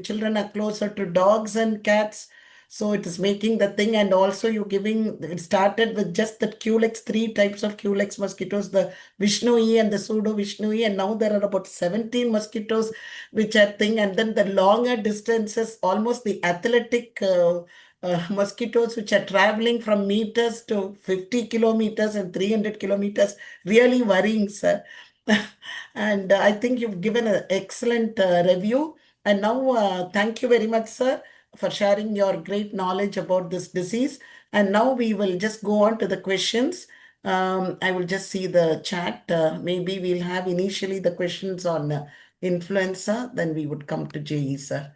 children are closer to dogs and cats. So it is making the thing, and also you giving, it started with just the Culex, 3 types of Culex mosquitoes, the Vishnui and the pseudo Vishnui, and now there are about 17 mosquitoes which are thing, and then the longer distances, almost the athletic mosquitoes which are traveling from meters to 50 kilometers and 300 kilometers, really worrying, sir. And I think you've given an excellent review. And now, thank you very much, sir, for sharing your great knowledge about this disease. And now we will just go on to the questions. I will just see the chat. Maybe we'll have initially the questions on influenza, then we would come to JE, sir.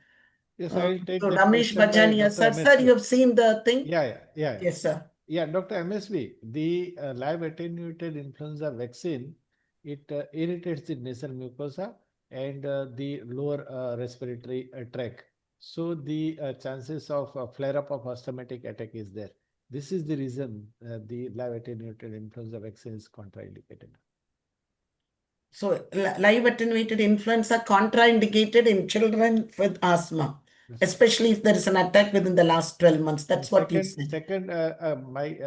Yes, I'll take So that Ramesh question by Bajania, Dr. sir. Sir, MSV. you have seen the thing? Yeah. Yes, sir. Yeah, Dr. MSV, the live attenuated influenza vaccine, it irritates the nasal mucosa and the lower respiratory tract. So the chances of flare-up of asthmatic attack is there. This is the reason the live attenuated influenza vaccine is contraindicated. So live attenuated influenza contraindicated in children with asthma, especially if there is an attack within the last 12 months. That's what you said. Second, my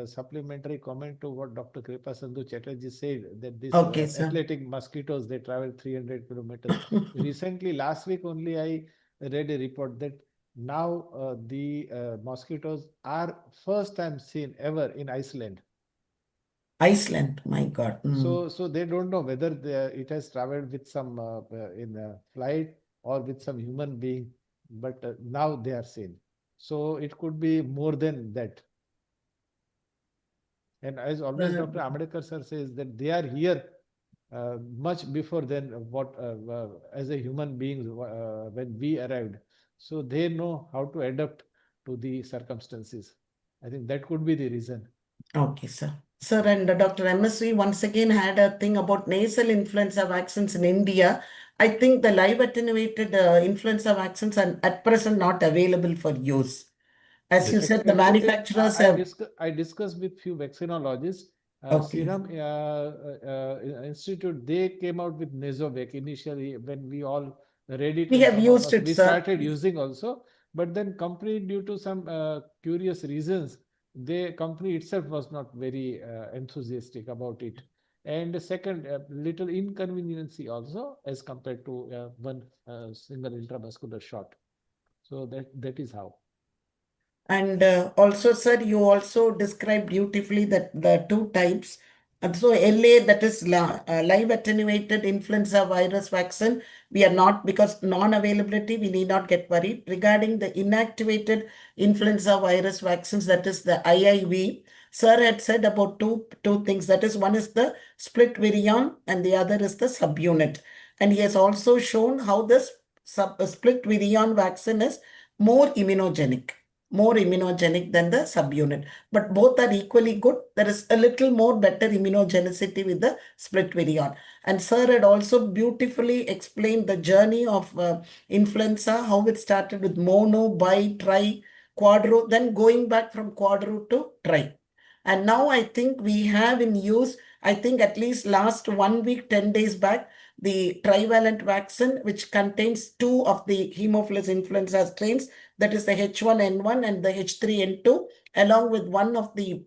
supplementary comment to what Dr. Kripasundhu Chatterjee said, that these Okay, sir. athletic mosquitoes, they travel 300 kilometers. Recently, last week only, I read a report that now the mosquitoes are first time seen ever in Iceland. Iceland, my God. So they don't know whether it has traveled with some in a flight or with some human being, but now they are seen. So it could be more than that. And as always, Dr. Ambedkar sir says that they are here much before than what as a human beings when we arrived. So they know how to adapt to the circumstances. I think that could be the reason. Okay, sir. Sir, and Dr. MSV once again had a thing about nasal influenza vaccines in India. I think the live attenuated influenza vaccines are at present not available for use. As you said, the manufacturers have... I discussed with few vaccinologists. Okay. Serum Institute, they came out with Nasovac initially when we all read it. We have used it, we sir. started using also. But then company, due to some curious reasons, the company itself was not very enthusiastic about it. And second, little inconveniency also as compared to one single intramuscular shot. So that is how. And also, sir, you also described beautifully that the 2 types. And so LA, that is live attenuated influenza virus vaccine, we are not, because non-availability, we need not get worried. Regarding the inactivated influenza virus vaccines, that is the IIV, sir had said about two things. That is, one is the split virion and the other is the subunit. And he has also shown how this split virion vaccine is more immunogenic than the subunit. But both are equally good. There is a little more better immunogenicity with the split virion. And sir had also beautifully explained the journey of influenza, how it started with mono, bi, tri, quadro, then going back from quadro to tri. And now I think we have in use, I think at least last 1 week, 10 days back, the trivalent vaccine, which contains 2 of the Haemophilus influenza strains, that is the H1N1 and the H3N2, along with one of the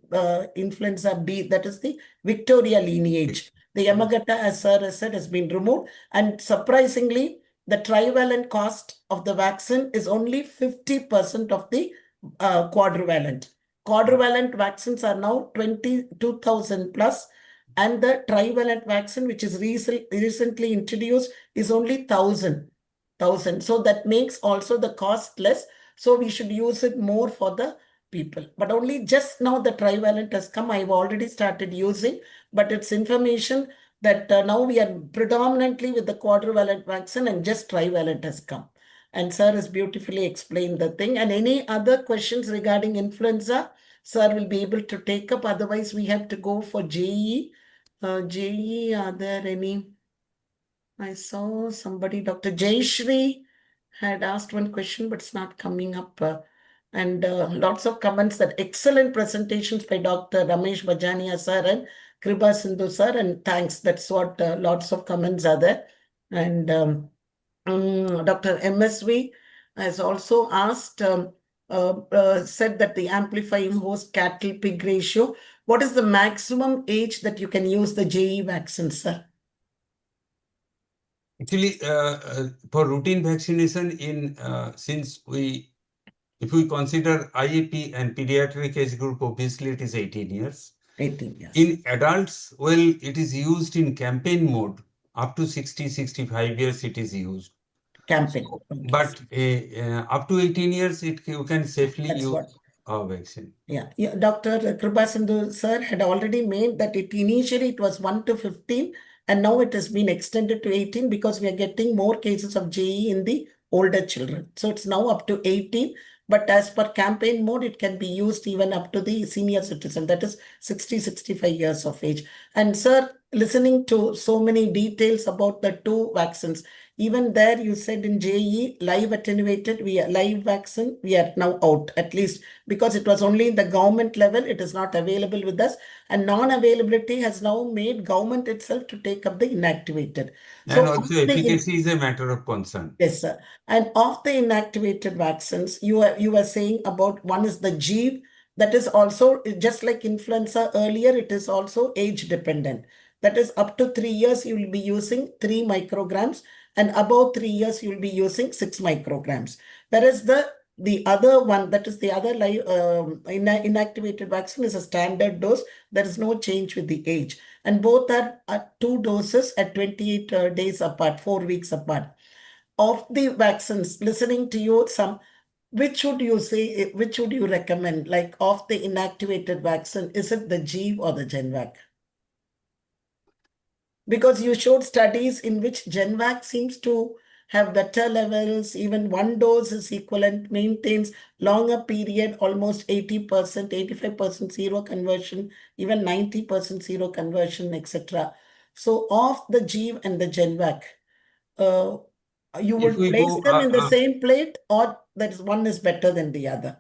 influenza B, that is the Victoria lineage. The Yamagata, as sir has said, has been removed. And surprisingly, the trivalent cost of the vaccine is only 50% of the quadrivalent. Quadrivalent vaccines are now 22,000 plus, and the trivalent vaccine, which is recently introduced, is only 1,000. So that makes also the cost less. So we should use it more for the people. But only just now the trivalent has come. I've already started using, but it's information that now we are predominantly with the quadrivalent vaccine and just trivalent has come. And sir has beautifully explained the thing. And any other questions regarding influenza, sir will be able to take up. Otherwise, we have to go for JE. JE, are there any? I saw somebody, Dr. Jayashri had asked one question, but it's not coming up. And lots of comments that excellent presentations by Dr. Ramesh Bajania sir and Kripa Sindhu sir, and thanks. That's what lots of comments are there. And Dr. MSV has also asked, said that the amplifying host cattle pig ratio, what is the maximum age that you can use the JE vaccine, sir? Actually, for routine vaccination, if we consider IAP and pediatric age group, obviously it is 18 years. 18 years. In adults, well, it is used in campaign mode. Up to 60, 65 years it is used. Campaign. But up to 18 years, you can safely use our vaccine. Yeah. Dr. Kripa Sindhu sir had already made that initially it was 1 to 15, and now it has been extended to 18 because we are getting more cases of JE in the older children. So it's now up to 18. But as per campaign mode, it can be used even up to the senior citizen, that is 60, 65 years of age. And sir, listening to so many details about the 2 vaccines, even there you said in JE, live attenuated, live vaccine, we are now out, at least because it was only in the government level, it is not available with us. And non-availability has now made government itself to take up the inactivated. And also efficacy is a matter of concern. Yes, sir. And of the inactivated vaccines, you were saying about one is the GEAV, that is also just like influenza earlier, it is also age dependent. That is up to 3 years, you will be using 3 micrograms, and above 3 years, you will be using 6 micrograms. Whereas the other one, that is the other inactivated vaccine, is a standard dose. There is no change with the age. And both are at 2 doses at 28 days apart, 4 weeks apart. Of the vaccines, listening to you, which would you say, which would you recommend? Like of the inactivated vaccine, is it the GEAV or the GenVac? Because you showed studies in which GenVac seems to have better levels, even 1 dose is equivalent, maintains longer period, almost 80%, 85% zero conversion, even 90% zero conversion, etc. So of the GEAV and the GenVac, you would place them in the same plate, or that is one is better than the other?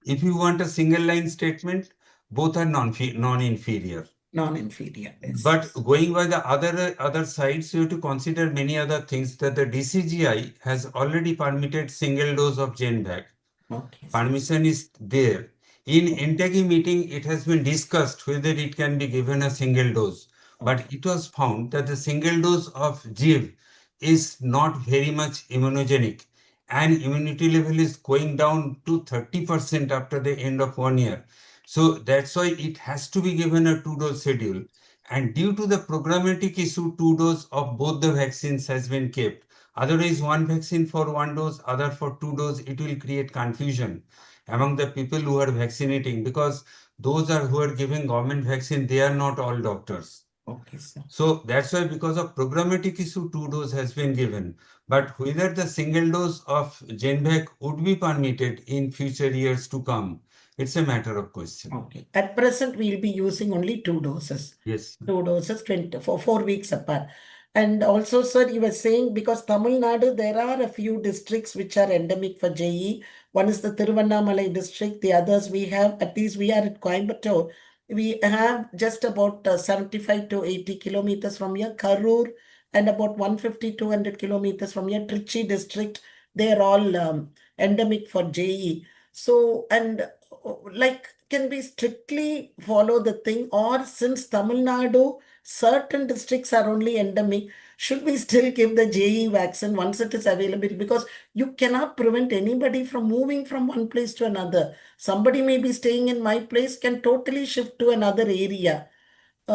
If you want a single line statement, both are non-inferior. Non-inferior, yes. But going by the other sides, you have to consider many other things, that the DCGI has already permitted single dose of GenVac. Okay. Permission is there. In NTAGI meeting, it has been discussed whether it can be given a single dose. But it was found that the single dose of GIV is not very much immunogenic, and immunity level is going down to 30% after the end of 1 year. So that's why it has to be given a 2-dose schedule. And due to the programmatic issue, 2 dose of both the vaccines has been kept. Otherwise, 1 vaccine for 1 dose, other for 2 dose, it will create confusion among the people who are vaccinating, because those who are giving government vaccine, they are not all doctors. Okay, sir. So that's why, because of programmatic issue, 2 dose has been given. But whether the single dose of GenVac would be permitted in future years to come, it's a matter of question. Okay. At present, we'll be using only 2 doses. Yes. 2 doses, 4 weeks apart. And also, sir, you were saying because Tamil Nadu, there are a few districts which are endemic for JE. One is the Tiruvannamalai district. The others we have, at least we are at Coimbatore. We have just about 75 to 80 kilometers from here, Karur, and about 150, 200 kilometers from here, Trichy district. They are all endemic for JE. So, and like, can we strictly follow the thing, or since Tamil Nadu, certain districts are only endemic, should we still give the JE vaccine once it is available? Because you cannot prevent anybody from moving from one place to another. Somebody may be staying in my place, can totally shift to another area.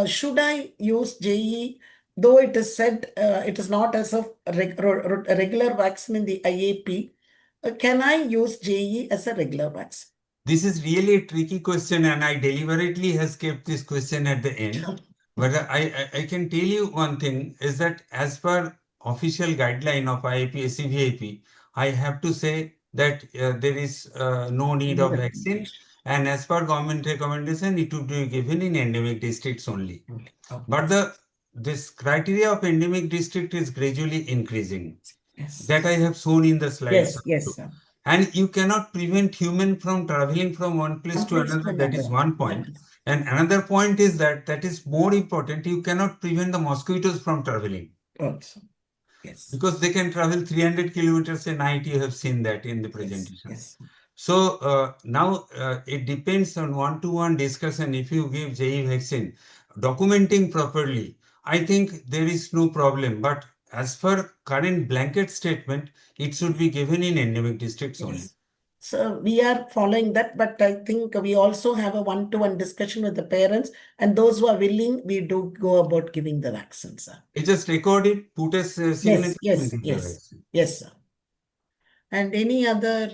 Should I use JE? Though it is said it is not as a regular vaccine in the IAP, can I use JE as a regular vaccine? This is really a tricky question, and I deliberately has kept this question at the end. But I can tell you one thing is that as per official guideline of IAP, CVIP, I have to say that there is no need of vaccine, and as per government recommendation, it would be given in endemic districts only. Okay. But this criteria of endemic district is gradually increasing. Yes. That I have shown in the slides. Yes, sir. And you cannot prevent human from traveling from one place to another. That is one point. And another point is that is more important. You cannot prevent the mosquitoes from traveling. Also. Yes. Because they can travel 300 kilometers a night. You have seen that in the presentation. Yes. So now it depends on one-to-one discussion. If you give JE vaccine, documenting properly, I think there is no problem. But as per current blanket statement, it should be given in endemic districts only. So we are following that, but I think we also have a one-to-one discussion with the parents, and those who are willing, we do go about giving the vaccine, sir. You just record it, put a signature, Yes, and give the vaccine. Yes, sir. And any other,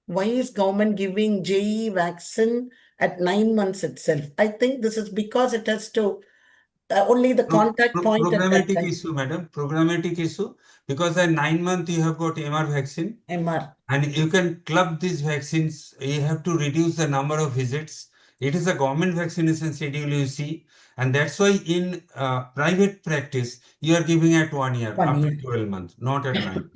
why is government giving JE vaccine at 9 months itself? I think this is because it has to only the contact point at that Programmatic time. issue, madam. Programmatic issue, because at 9 months you have got MR vaccine. MR. And you can club these vaccines. You have to reduce the number of visits. It is a government vaccination schedule, you see. And that's why in private practice, you are giving at 1 year, after 12 months, not at 9.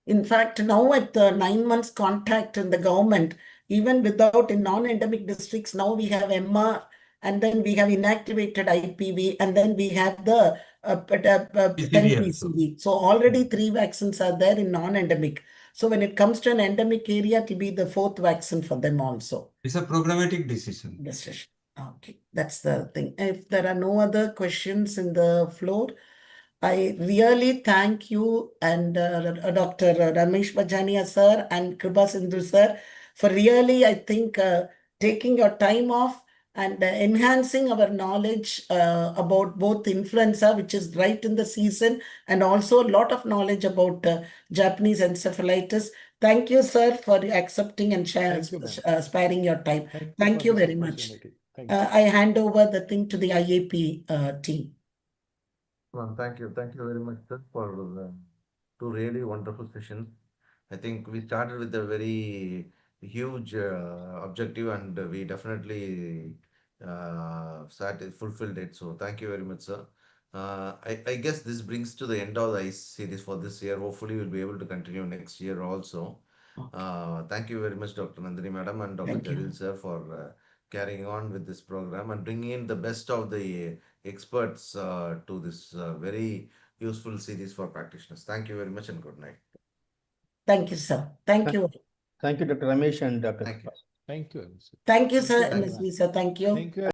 In fact, now at the 9 months contact in the government, even without in non-endemic districts, now we have MR, and then we have inactivated IPV, and then we have the 10 PCV. So already 3 vaccines are there in non-endemic. So when it comes to an endemic area, it will be the 4th vaccine for them also. It's a programmatic decision. Okay, that's the thing. If there are no other questions in the floor, I really thank you and Dr. Ramesh Bajania sir and Kripa Sindhu sir for really, I think, taking your time off and enhancing our knowledge about both influenza, which is right in the season, and also a lot of knowledge about Japanese encephalitis. Thank you, sir, for accepting and sparing your time. Thank you very much. I hand over the thing to the IAP team. Well, thank you very much, sir, for 2 really wonderful sessions. I think we started with a very huge objective, and we definitely fulfilled it. So thank you very much, sir. I guess this brings to the end of the ICE series for this year. Hopefully, we'll be able to continue next year also. Thank you very much, Dr. Nandini Madam and Dr. Jalil sir, for carrying on with this program and bringing in the best of the experts to this very useful series for practitioners. Thank you very much and good night. Thank you, sir. Thank you. Thank you, Dr. Ramesh and Dr. Thank you. Thank you. Thank you, sir. MSV, sir. Thank you. Thank you.